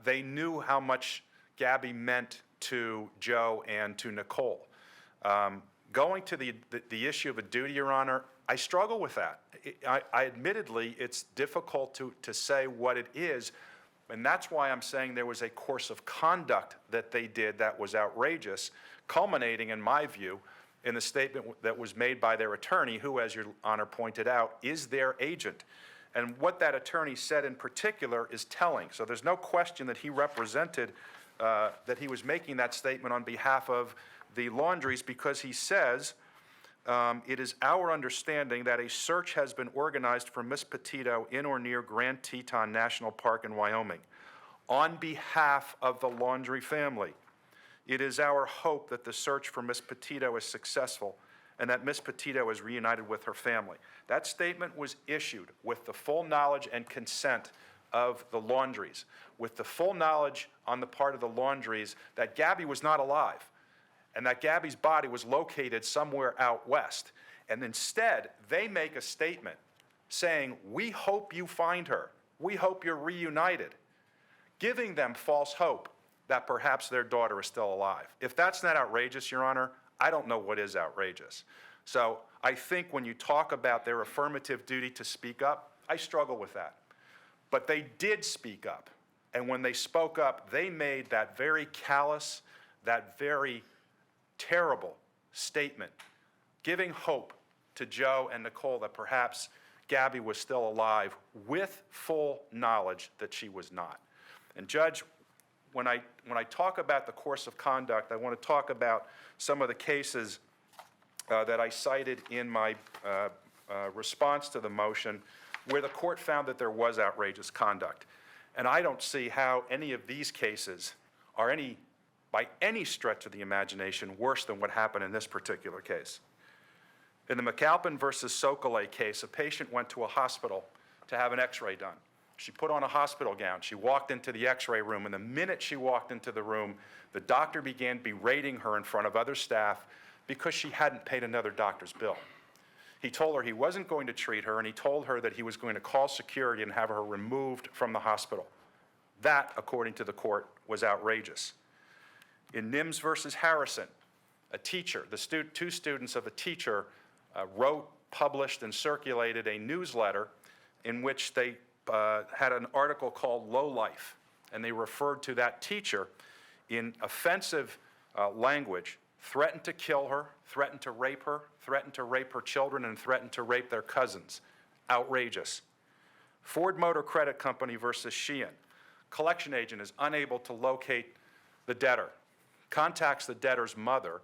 They knew how much Gabby meant to Joe and to Nicole. Going to the issue of a duty, Your Honor, I struggle with that. Admittedly, it's difficult to say what it is, and that's why I'm saying there was a course of conduct that they did that was outrageous, culminating, in my view, in the statement that was made by their attorney, who, as Your Honor pointed out, is their agent. And what that attorney said in particular is telling. So there's no question that he represented, that he was making that statement on behalf of the Laundries, because he says, it is our understanding that a search has been organized for Miss Petito in or near Grand Teton National Park in Wyoming on behalf of the Laundrie family. It is our hope that the search for Miss Petito is successful and that Miss Petito is reunited with her family. That statement was issued with the full knowledge and consent of the Laundries, with the full knowledge on the part of the Laundries that Gabby was not alive and that Gabby's body was located somewhere out west. And instead, they make a statement saying, we hope you find her. We hope you're reunited, giving them false hope that perhaps their daughter is still alive. If that's not outrageous, Your Honor, I don't know what is outrageous. So I think when you talk about their affirmative duty to speak up, I struggle with that. But they did speak up. And when they spoke up, they made that very callous, that very terrible statement, giving hope to Joe and Nicole that perhaps Gabby was still alive, with full knowledge that she was not. And Judge, when I talk about the course of conduct, I want to talk about some of the cases that I cited in my response to the motion where the court found that there was outrageous conduct. And I don't see how any of these cases are by any stretch of the imagination, worse than what happened in this particular case. In the McAlpin versus Sokole case, a patient went to a hospital to have an x-ray done. She put on a hospital gown. She walked into the x-ray room, and the minute she walked into the room, the doctor began berating her in front of other staff because she hadn't paid another doctor's bill. He told her he wasn't going to treat her, and he told her that he was going to call security and have her removed from the hospital. That, according to the court, was outrageous. In Nims versus Harrison, a teacher, two students of a teacher wrote, published, and circulated a newsletter in which they had an article called Low Life, and they referred to that teacher in offensive language, threatened to kill her, threatened to rape her children, and threatened to rape their cousins. Outrageous. Ford Motor Credit Company versus Sheehan. Collection agent is unable to locate the debtor, contacts the debtor's mother,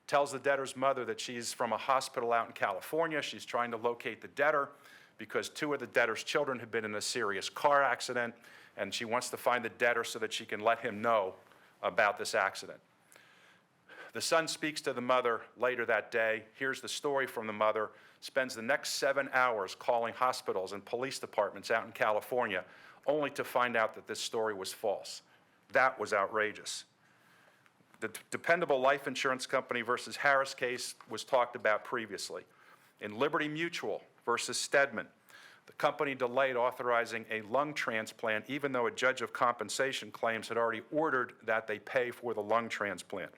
tells the debtor's mother that she's from a hospital out in California. She's trying to locate the debtor because two of the debtor's children have been in a serious car accident, and she wants to find the debtor so that she can let him know about this accident. The son speaks to the mother later that day, hears the story from the mother, spends the next 7 hours calling hospitals and police departments out in California, only to find out that this story was false. That was outrageous. The Dependable Life Insurance Company versus Harris case was talked about previously. In Liberty Mutual versus Stedman, the company delayed authorizing a lung transplant even though a judge of compensation claims had already ordered that they pay for the lung transplant.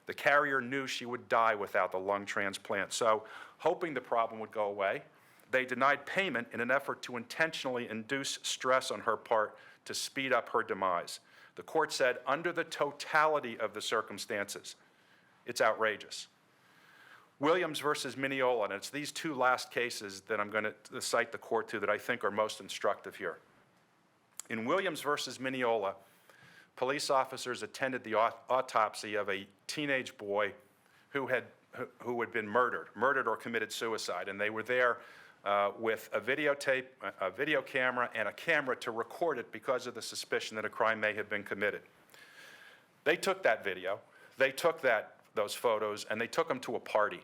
The carrier knew she would die without the lung transplant, so hoping the problem would go away, they denied payment in an effort to intentionally induce stress on her part to speed up her demise. The court said, under the totality of the circumstances, it's outrageous. Williams versus Mineola, and it's these two last cases that I'm going to cite the court to that I think are most instructive here. In Williams versus Mineola, police officers attended the autopsy of a teenage boy who had been murdered or committed suicide, and they were there with a videotape, a video camera, and a camera to record it because of the suspicion that a crime may have been committed. They took that video, they took those photos, and they took them to a party.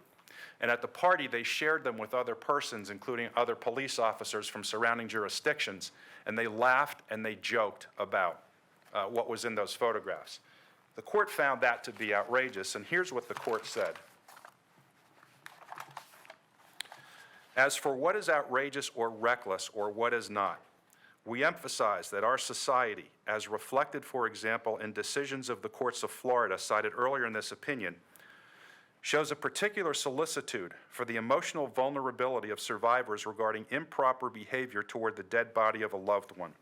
And at the party, they shared them with other persons, including other police officers from surrounding jurisdictions, and they laughed and they joked about what was in those photographs. The court found that to be outrageous, and here's what the court said. As for what is outrageous or reckless or what is not, we emphasize that our society, as reflected, for example, in decisions of the courts of Florida cited earlier in this opinion, shows a particular solicitude for the emotional vulnerability of survivors regarding improper behavior toward the dead body of a loved one,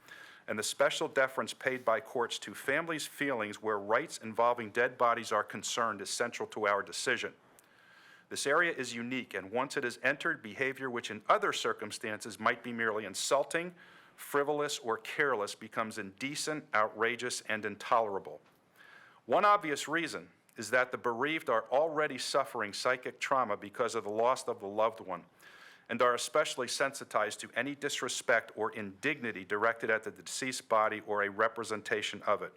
and the special deference paid by courts to families' feelings where rights involving dead bodies are concerned is central to our decision. This area is unique, and once it has entered behavior which in other circumstances might be merely insulting, frivolous, or careless becomes indecent, outrageous, and intolerable. One obvious reason is that the bereaved are already suffering psychic trauma because of the loss of the loved one, and are especially sensitized to any disrespect or indignity directed at the deceased body or a representation of it.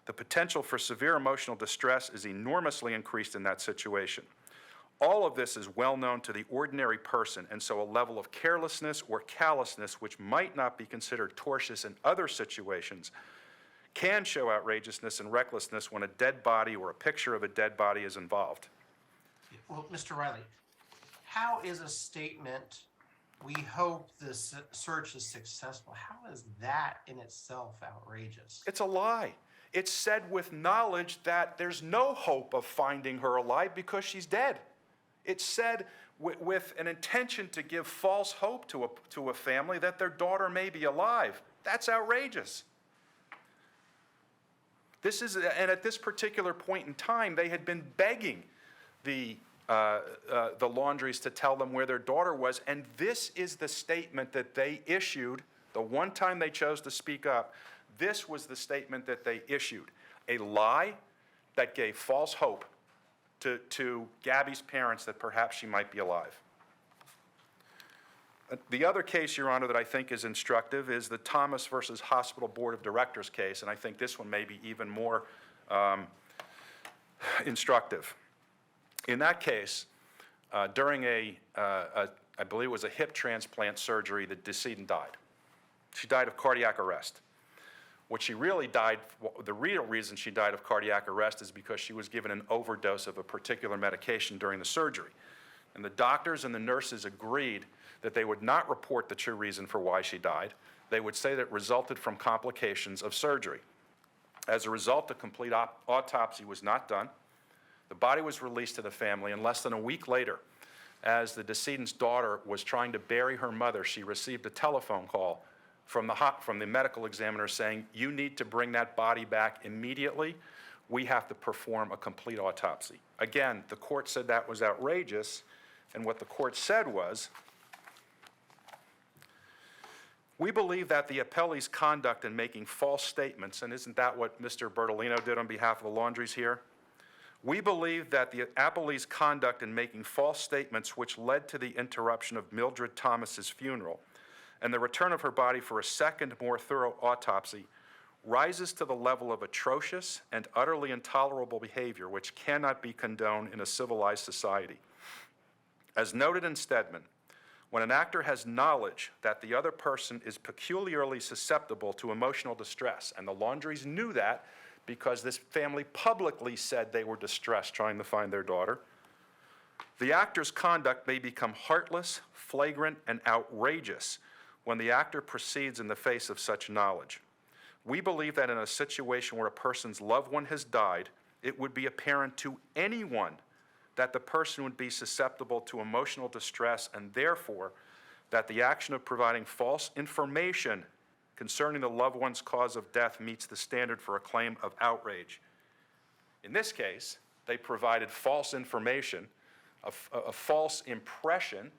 The potential for severe emotional distress is enormously increased in that situation. All of this is well known to the ordinary person, and so a level of carelessness or callousness, which might not be considered tortious in other situations, can show outrageousness and recklessness when a dead body or a picture of a dead body is involved. Well, Mr. Riley, how is a statement, "We hope this search is successful," how is that in itself outrageous? It's a lie. It's said with knowledge that there's no hope of finding her alive because she's dead. It's said with an intention to give false hope to a family that their daughter may be alive. That's outrageous. And at this particular point in time, they had been begging the Laundries to tell them where their daughter was, and this is the statement that they issued. The one time they chose to speak up, this was the statement that they issued. A lie that gave false hope to Gabby's parents that perhaps she might be alive. The other case, Your Honor, that I think is instructive is the Thomas versus Hospital Board of Directors case, and I think this one may be even more instructive. In that case, during I believe it was a hip transplant surgery, the decedent died. She died of cardiac arrest. What she really died, the real reason she died of cardiac arrest is because she was given an overdose of a particular medication during the surgery. And the doctors and the nurses agreed that they would not report the true reason for why she died. They would say that it resulted from complications of surgery. As a result, a complete autopsy was not done. The body was released to the family, and less than a week later, as the decedent's daughter was trying to bury her mother, she received a telephone call from the medical examiner saying, "You need to bring that body back immediately. We have to perform a complete autopsy." Again, the court said that was outrageous, and what the court said was, "We believe that the appellee's conduct in making false statements," and isn't that what Mr. Bertolino did on behalf of the Laundries here? "We believe that the appellee's conduct in making false statements which led to the interruption of Mildred Thomas's funeral and the return of her body for a second, more thorough autopsy rises to the level of atrocious and utterly intolerable behavior which cannot be condoned in a civilized society. As noted in Stedman, when an actor has knowledge that the other person is peculiarly susceptible to emotional distress," and the Laundries knew that because this family publicly said they were distressed trying to find their daughter. The actor's conduct may become heartless, flagrant, and outrageous when the actor proceeds in the face of such knowledge. We believe that in a situation where a person's loved one has died, it would be apparent to anyone that the person would be susceptible to emotional distress, and therefore that the action of providing false information concerning the loved one's cause of death meets the standard for a claim of outrage. In this case, they provided false information, a false impression,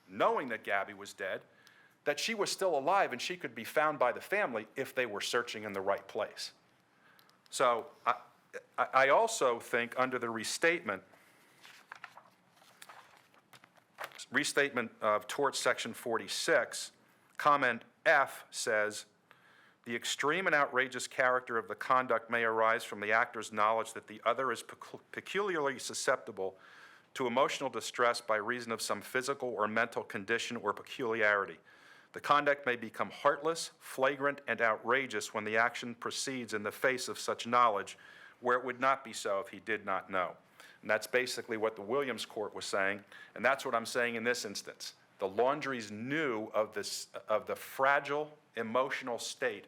knowing that Gabby was dead, that she was still alive and she could be found by the family if they were searching in the right place. So I also think under the restatement of tort section 46, comment F says, the extreme and outrageous character of the conduct may arise from the actor's knowledge that the other is peculiarly susceptible to emotional distress by reason of some physical or mental condition or peculiarity. The conduct may become heartless, flagrant, and outrageous when the action proceeds in the face of such knowledge, where it would not be so if he did not know. And that's basically what the Williams court was saying, and that's what I'm saying in this instance. The Laundries knew of the fragile emotional state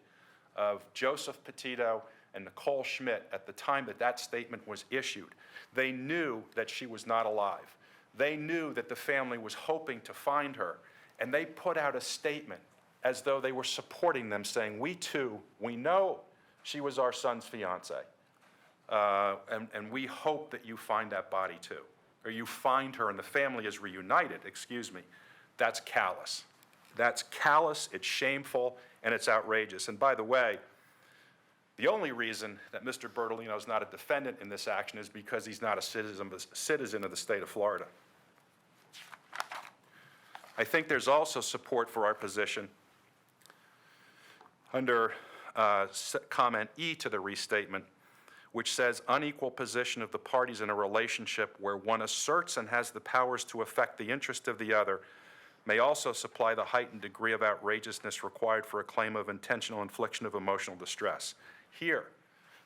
of Joseph Petito and Nicole Schmidt at the time that that statement was issued. They knew that she was not alive. They knew that the family was hoping to find her, and they put out a statement as though they were supporting them, saying, we too, we know she was our son's fiance, and we hope that you find that body too, or you find her and the family is reunited, excuse me. That's callous. That's callous, it's shameful, and it's outrageous. And by the way, the only reason that Mr. Bertolino is not a defendant in this action is because he's not a citizen of the state of Florida. I think there's also support for our position under comment E to the restatement, which says unequal position of the parties in a relationship where one asserts and has the powers to affect the interest of the other may also supply the heightened degree of outrageousness required for a claim of intentional infliction of emotional distress. Here,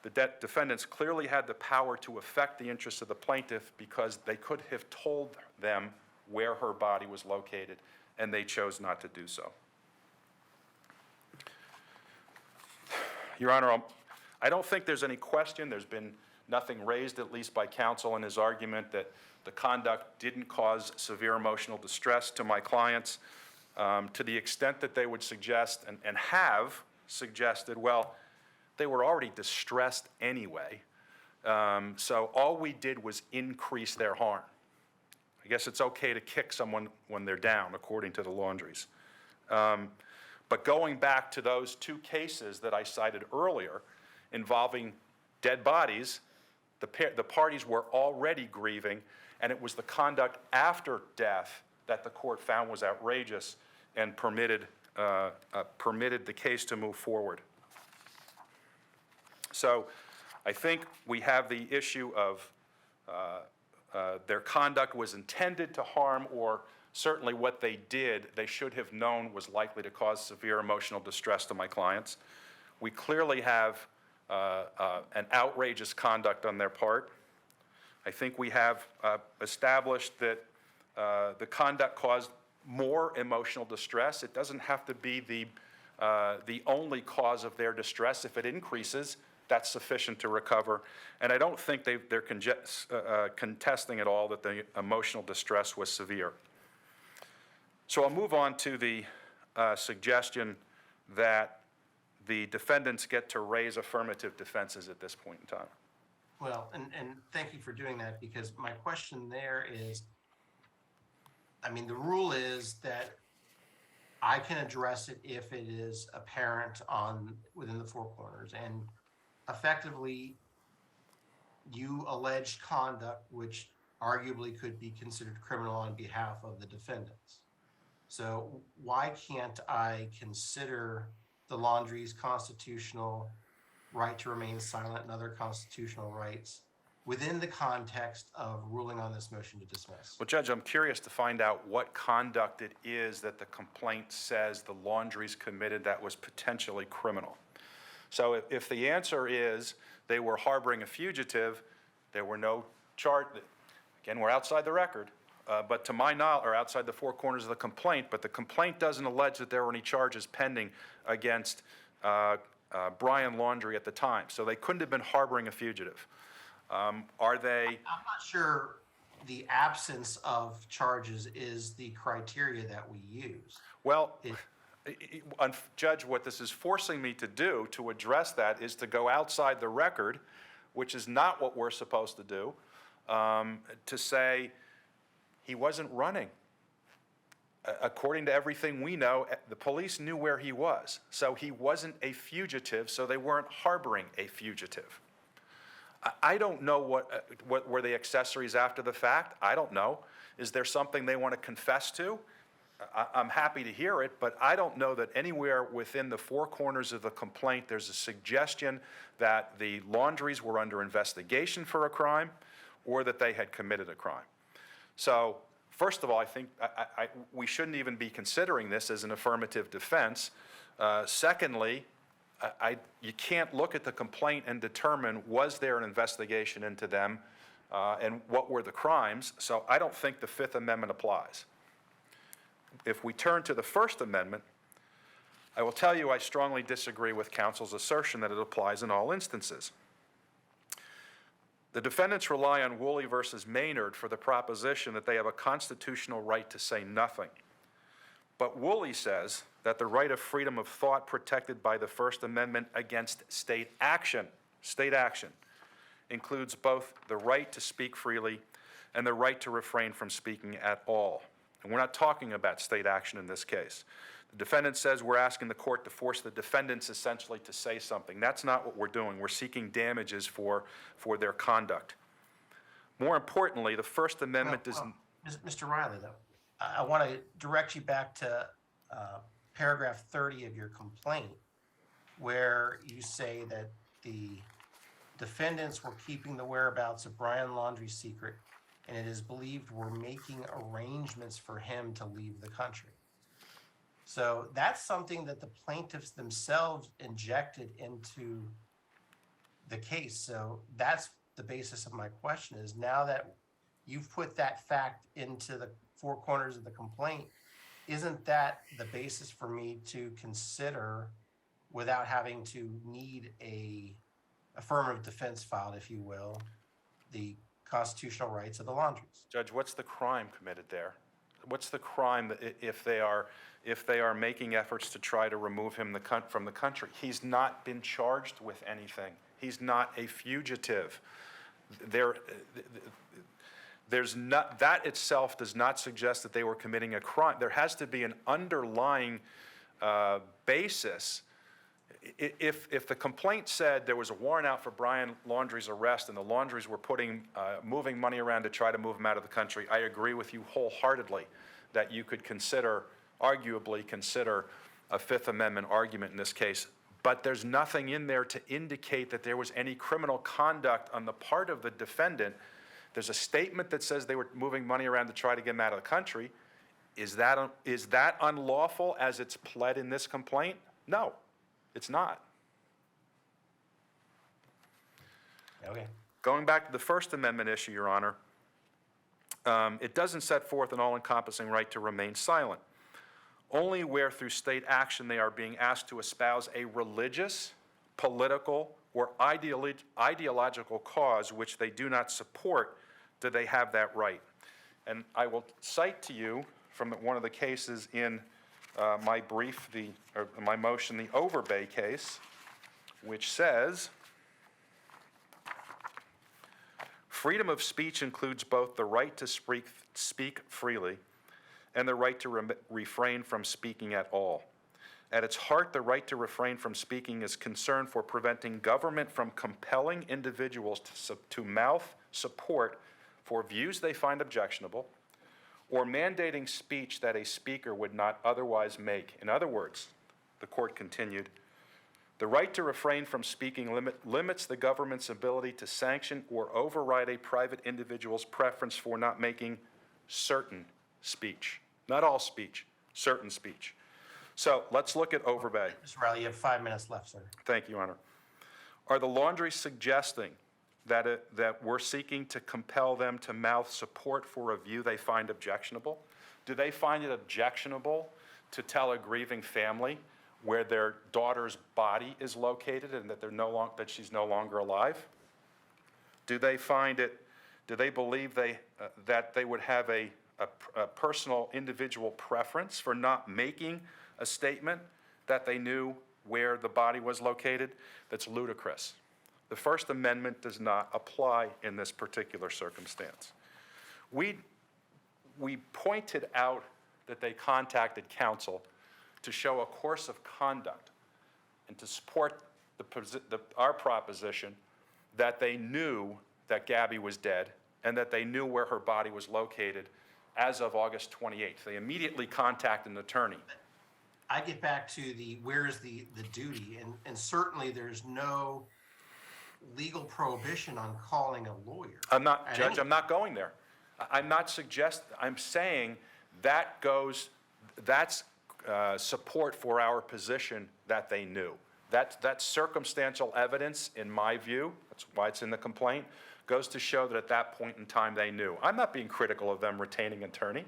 the defendants clearly had the power to affect the interests of the plaintiff because they could have told them where her body was located, and they chose not to do so. Your Honor, I don't think there's any question. There's been nothing raised, at least by counsel in his argument, that the conduct didn't cause severe emotional distress to my clients, to the extent that they would suggest and have suggested, well, they were already distressed anyway, so all we did was increase their harm. I guess it's okay to kick someone when they're down, according to the Laundries. But going back to those two cases that I cited earlier involving dead bodies, the parties were already grieving, and it was the conduct after death that the court found was outrageous and permitted the case to move forward. So I think we have the issue of their conduct was intended to harm, or certainly what they did, they should have known was likely to cause severe emotional distress to my clients. We clearly have an outrageous conduct on their part. I think we have established that the conduct caused more emotional distress. It doesn't have to be the only cause of their distress. If it increases, that's sufficient to recover. And I don't think they're contesting at all that the emotional distress was severe. So I'll move on to the suggestion that the defendants get to raise affirmative defenses at this point in time. Well, and thank you for doing that, because my question there is, I mean, the rule is that I can address it if it is apparent within the four corners, and effectively you alleged conduct which arguably could be considered criminal on behalf of the defendants. So why can't I consider the Laundrie's constitutional right to remain silent and other constitutional rights within the context of ruling on this motion to dismiss? Well, Judge, I'm curious to find out what conduct it is that the complaint says the Laundries committed that was potentially criminal. So if the answer is they were harboring a fugitive, there were no charge. Again, we're outside the record, but to my knowledge, or outside the four corners of the complaint, but the complaint doesn't allege that there were any charges pending against Brian Laundrie at the time. So they couldn't have been harboring a fugitive. Are they? I'm not sure the absence of charges is the criteria that we use. Well, Judge, what this is forcing me to do to address that is to go outside the record, which is not what we're supposed to do, to say he wasn't running. According to everything we know, the police knew where he was. So he wasn't a fugitive, so they weren't harboring a fugitive. I don't know what were the accessories after the fact. I don't know. Is there something they want to confess to? I'm happy to hear it, but I don't know that anywhere within the four corners of the complaint there's a suggestion that the Laundries were under investigation for a crime or that they had committed a crime. So, first of all, I think we shouldn't even be considering this as an affirmative defense. Secondly, you can't look at the complaint and determine was there an investigation into them and what were the crimes. So I don't think the Fifth Amendment applies. If we turn to the First Amendment, I will tell you I strongly disagree with counsel's assertion that it applies in all instances. The defendants rely on Woolley versus Maynard for the proposition that they have a constitutional right to say nothing. But Woolley says that the right of freedom of thought protected by the First Amendment against state action includes both the right to speak freely and the right to refrain from speaking at all. And we're not talking about state action in this case. The defendant says we're asking the court to force the defendants essentially to say something. That's not what we're doing. We're seeking damages for their conduct. More importantly, the First Amendment does... Mr. Riley, though, I want to direct you back to paragraph 30 of your complaint, where you say that the defendants were keeping the whereabouts of Brian Laundrie secret, and it is believed were making arrangements for him to leave the country. So that's something that the plaintiffs themselves injected into the case. So that's the basis of my question is, now that you've put that fact into the four corners of the complaint, isn't that the basis for me to consider, without having to need a affirmative defense filed, if you will, the constitutional rights of the Laundries? Judge, what's the crime committed there? What's the crime if they are making efforts to try to remove him from the country? He's not been charged with anything. He's not a fugitive. There's not, that itself does not suggest that they were committing a crime. There has to be an underlying basis. If the complaint said there was a warrant out for Brian Laundrie's arrest and the Laundries were moving money around to try to move him out of the country, I agree with you wholeheartedly that you could arguably consider a Fifth Amendment argument in this case. But there's nothing in there to indicate that there was any criminal conduct on the part of the defendant. There's a statement that says they were moving money around to try to get him out of the country. Is that unlawful as it's pled in this complaint? No. It's not. Okay. Going back to the First Amendment issue, Your Honor, it doesn't set forth an all-encompassing right to remain silent. Only where through state action they are being asked to espouse a religious, political, or ideological cause which they do not support do they have that right. And I will cite to you from one of the cases in my brief, my motion, the Overbay case, which says, freedom of speech includes both the right to speak freely and the right to refrain from speaking at all. At its heart, the right to refrain from speaking is concerned for preventing government from compelling individuals to mouth support for views they find objectionable, or mandating speech that a speaker would not otherwise make. In other words, the court continued, the right to refrain from speaking limits the government's ability to sanction or override a private individual's preference for not making certain speech. Not all speech, certain speech. So let's look at Overbay. Mr. Riley, you have 5 minutes left, sir. Thank you, Your Honor. Are the Laundries suggesting that we're seeking to compel them to mouth support for a view they find objectionable? Do they find it objectionable to tell a grieving family where their daughter's body is located and that that she's no longer alive? Do they believe that they would have a personal individual preference for not making a statement that they knew where the body was located? That's ludicrous. The First Amendment does not apply in this particular circumstance. We pointed out that they contacted counsel to show a course of conduct and to support our proposition that they knew that Gabby was dead and that they knew where her body was located as of August 28th. They immediately contacted an attorney. I get back to where's the duty, and certainly there's no legal prohibition on calling a lawyer. Judge, I'm not going there. I'm saying that's support for our position that they knew. That's circumstantial evidence, in my view, that's why it's in the complaint, goes to show that at that point in time they knew. I'm not being critical of them retaining an attorney.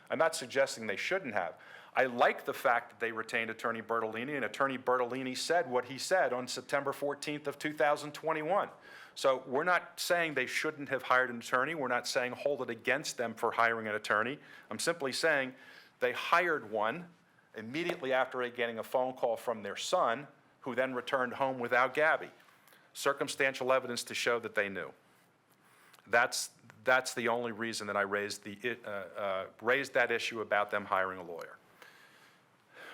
I'm not suggesting they shouldn't have. I like the fact that they retained Attorney Bertolini, and Attorney Bertolini said what he said on September 14th of 2021. So we're not saying they shouldn't have hired an attorney. We're not saying hold it against them for hiring an attorney. I'm simply saying they hired one immediately after getting a phone call from their son, who then returned home without Gabby. Circumstantial evidence to show that they knew. That's the only reason that I raised that issue about them hiring a lawyer.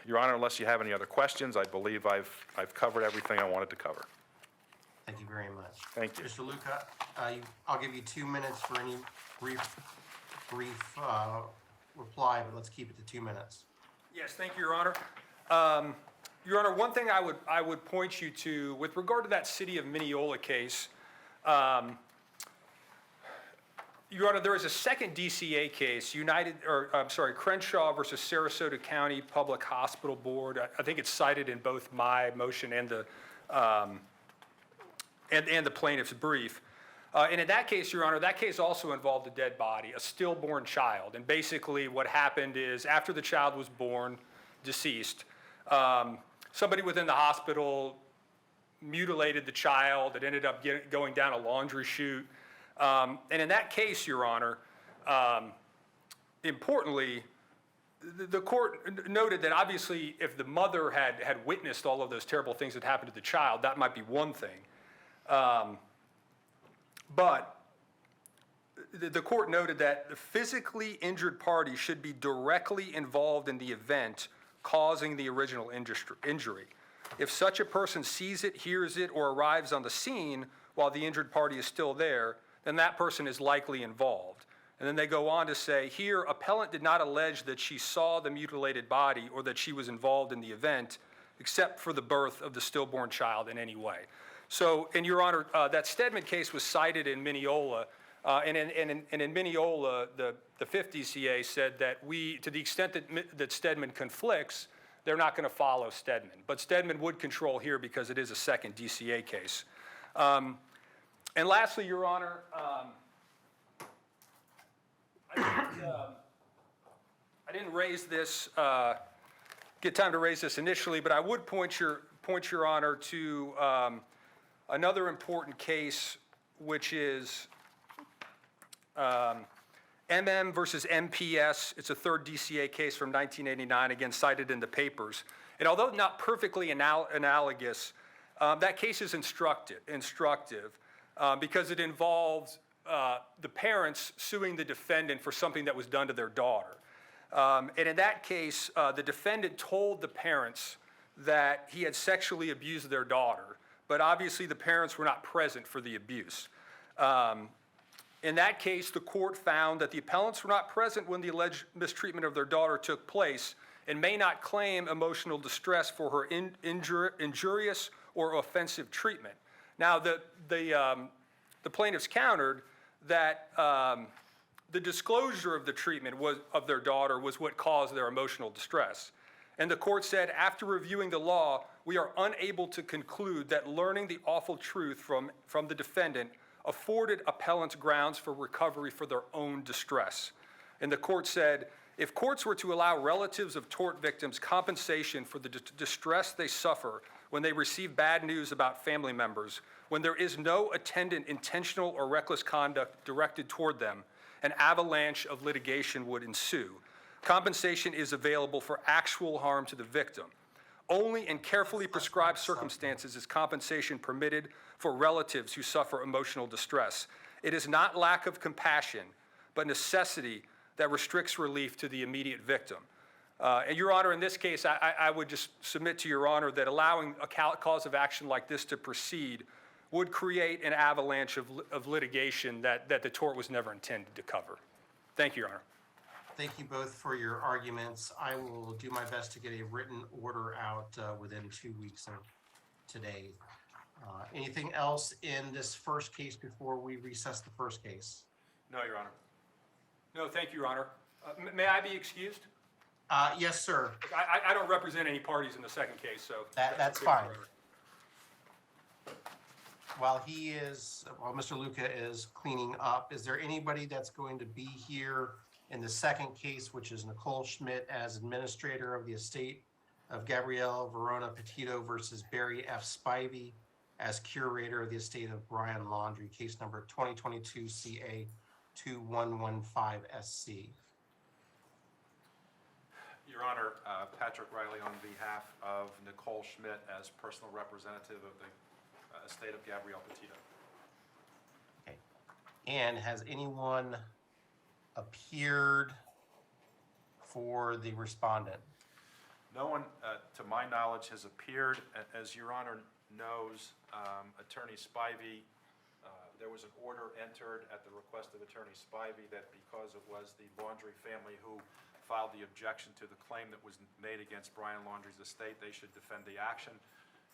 Your Honor, unless you have any other questions, I believe I've covered everything I wanted to cover. Thank you very much. Thank you. Mr. Luca, I'll give you 2 minutes for any brief reply, but let's keep it to 2 minutes. Yes, thank you, Your Honor. Your Honor, one thing I would point you to with regard to that City of Mineola case, Your Honor, there is a second DCA case, Crenshaw versus Sarasota County Public Hospital Board. I think it's cited in both my motion and the plaintiff's brief. And in that case, Your Honor, that case also involved a dead body, a stillborn child. And basically what happened is after the child was born, deceased, somebody within the hospital mutilated the child. It ended up going down a laundry chute. And in that case, Your Honor, importantly, the court noted that obviously if the mother had witnessed all of those terrible things that happened to the child, that might be one thing. But the court noted that the physically injured party should be directly involved in the event causing the original injury. If such a person sees it, hears it, or arrives on the scene while the injured party is still there, then that person is likely involved. And then they go on to say, here, appellant did not allege that she saw the mutilated body or that she was involved in the event, except for the birth of the stillborn child in any way. So, and Your Honor, that Stedman case was cited in Mineola, and in Mineola, the fifth DCA said that to the extent that Stedman conflicts, they're not going to follow Stedman. But Stedman would control here because it is a second DCA case. And lastly, Your Honor, I didn't raise this, get time to raise this initially, but I would point Your Honor to another important case, which is MM versus MPS. It's a third DCA case from 1989, again cited in the papers. And although not perfectly analogous, that case is instructive. Because it involves the parents suing the defendant for something that was done to their daughter. And in that case, the defendant told the parents that he had sexually abused their daughter, but obviously the parents were not present for the abuse. In that case, the court found that the appellants were not present when the alleged mistreatment of their daughter took place and may not claim emotional distress for her injurious or offensive treatment. Now, the plaintiffs countered that the disclosure of the treatment of their daughter was what caused their emotional distress. And the court said, after reviewing the law, we are unable to conclude that learning the awful truth from the defendant afforded appellants grounds for recovery for their own distress. And the court said, if courts were to allow relatives of tort victims compensation for the distress they suffer when they receive bad news about family members, when there is no attendant intentional or reckless conduct directed toward them, an avalanche of litigation would ensue. Compensation is available for actual harm to the victim. Only in carefully prescribed circumstances is compensation permitted for relatives who suffer emotional distress. It is not lack of compassion, but necessity that restricts relief to the immediate victim. And Your Honor, in this case, I would just submit to Your Honor that allowing a cause of action like this to proceed would create an avalanche of litigation that the tort was never intended to cover. Thank you, Your Honor. Thank you both for your arguments. I will do my best to get a written order out within 2 weeks of today. Anything else in this first case before we recess the first case? No, Your Honor. No, thank you, Your Honor. May I be excused? Yes, sir. I don't represent any parties in the second case, so. That's okay, fine. Your Honor. While Mr. Luca is cleaning up, is there anybody that's going to be here in the second case, which is Nicole Schmidt as administrator of the estate of Gabrielle Verona Petito versus Barry F. Spivey as curator of the estate of Brian Laundrie, case number 2022 CA 2115SC? Your Honor, Patrick Riley on behalf of Nicole Schmidt as personal representative of the estate of Gabrielle Petito. Okay. And has anyone appeared for the respondent? No one, to my knowledge, has appeared. As Your Honor knows, Attorney Spivey, there was an order entered at the request of Attorney Spivey that because it was the Laundrie family who filed the objection to the claim that was made against Brian Laundrie's estate, they should defend the action.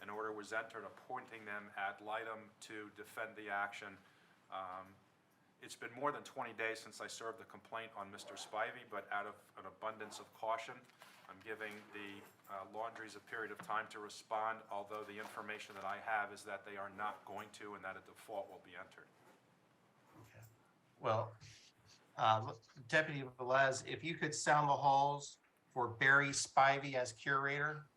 An order was entered appointing them ad litem to defend the action. It's been more than 20 days since I served the complaint on Mr. Spivey, but out of an abundance of caution, I'm giving the Laundries a period of time to respond, although the information that I have is that they are not going to and that a default will be entered. Okay. Well, Deputy Velez, if you could sound the halls for Barry Spivey as curator.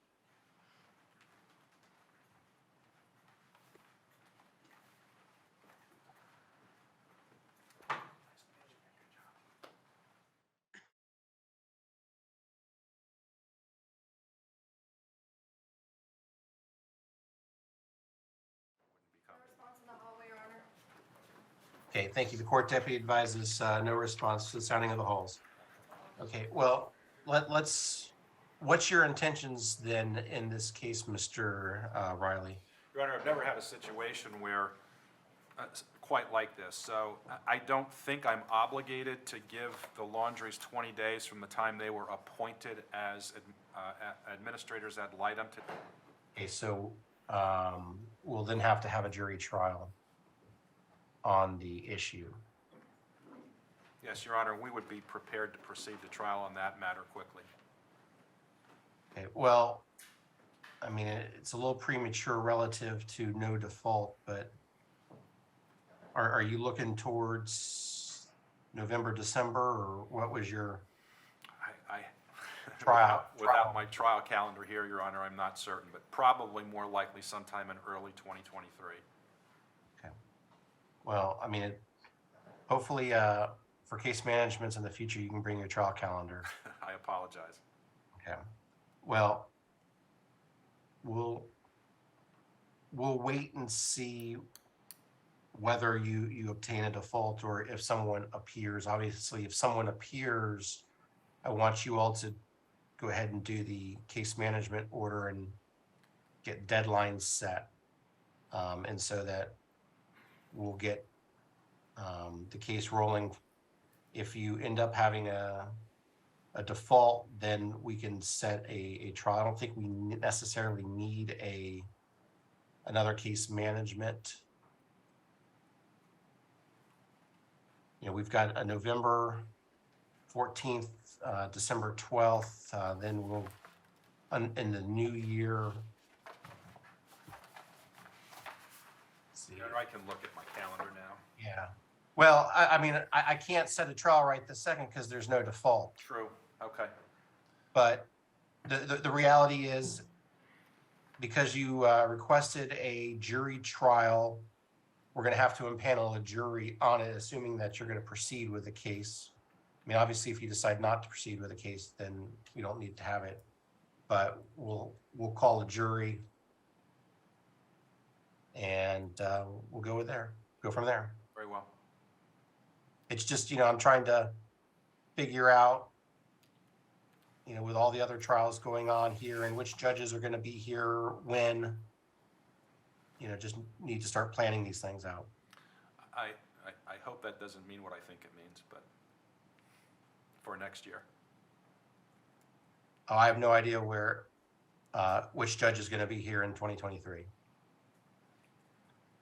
Okay, thank you. The court deputy advises no response to the sounding of the halls. Okay, well, what's your intentions then in this case, Mr. Riley? Your Honor, I've never had a situation where quite like this. So I don't think I'm obligated to give the Laundries 20 days from the time they were appointed as administrators ad litem to. Okay, so we'll then have to have a jury trial on the issue. Yes, Your Honor, we would be prepared to proceed to trial on that matter quickly. Okay, well, I mean, it's a little premature relative to no default, but are you looking towards November, December, or what was your trial? Without my trial calendar here, Your Honor, I'm not certain, but probably more likely sometime in early 2023. Okay. Well, I mean, hopefully for case managements in the future, you can bring your trial calendar. I apologize. Okay. Well, we'll wait and see whether you obtain a default or if someone appears. Obviously, if someone appears, I want you all to go ahead and do the case management order and get deadlines set. And so that we'll get the case rolling. If you end up having a default, then we can set a trial. I don't think we necessarily need another case management. You know, we've got a November 14th, December 12th, then we'll in the new year. Let's see. I can look at my calendar now. Yeah. Well, I mean, I can't set a trial right this second because there's no default. True, okay. But the reality is, because you requested a jury trial, we're going to have to impanel a jury on it, assuming that you're going to proceed with the case. I mean, obviously, if you decide not to proceed with the case, then we don't need to have it. But we'll call a jury, and we'll go from there. Very well. It's just, I'm trying to figure out, with all the other trials going on here and which judges are going to be here when, just need to start planning these things out. I hope that doesn't mean what I think it means, but for next year. I have no idea which judge is going to be here in 2023.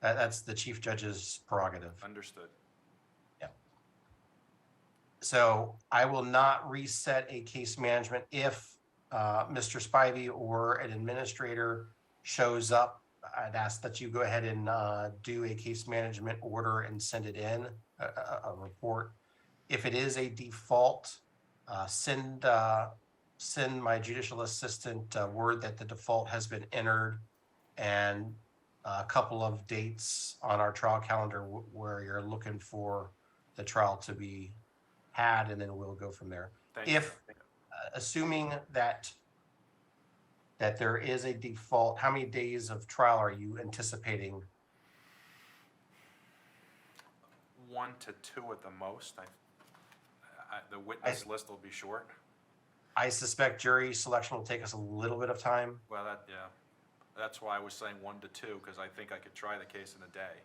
That's the chief judge's prerogative. Understood. So I will not reset a case management if Mr. Spivey or an administrator shows up. I'd ask that you go ahead and do a case management order and send it in, a report. If it is a default, send my judicial assistant word that the default has been entered, and a couple of dates on our trial calendar where you're looking for the trial to be had, and then we'll go from there. Thank you. Assuming that there is a default, how many days of trial are you anticipating? 1 to 2 at the most. The witness list will be short. I suspect jury selection will take us a little bit of time. Well, that's why I was saying 1 to 2, because I think I could try the case in a day.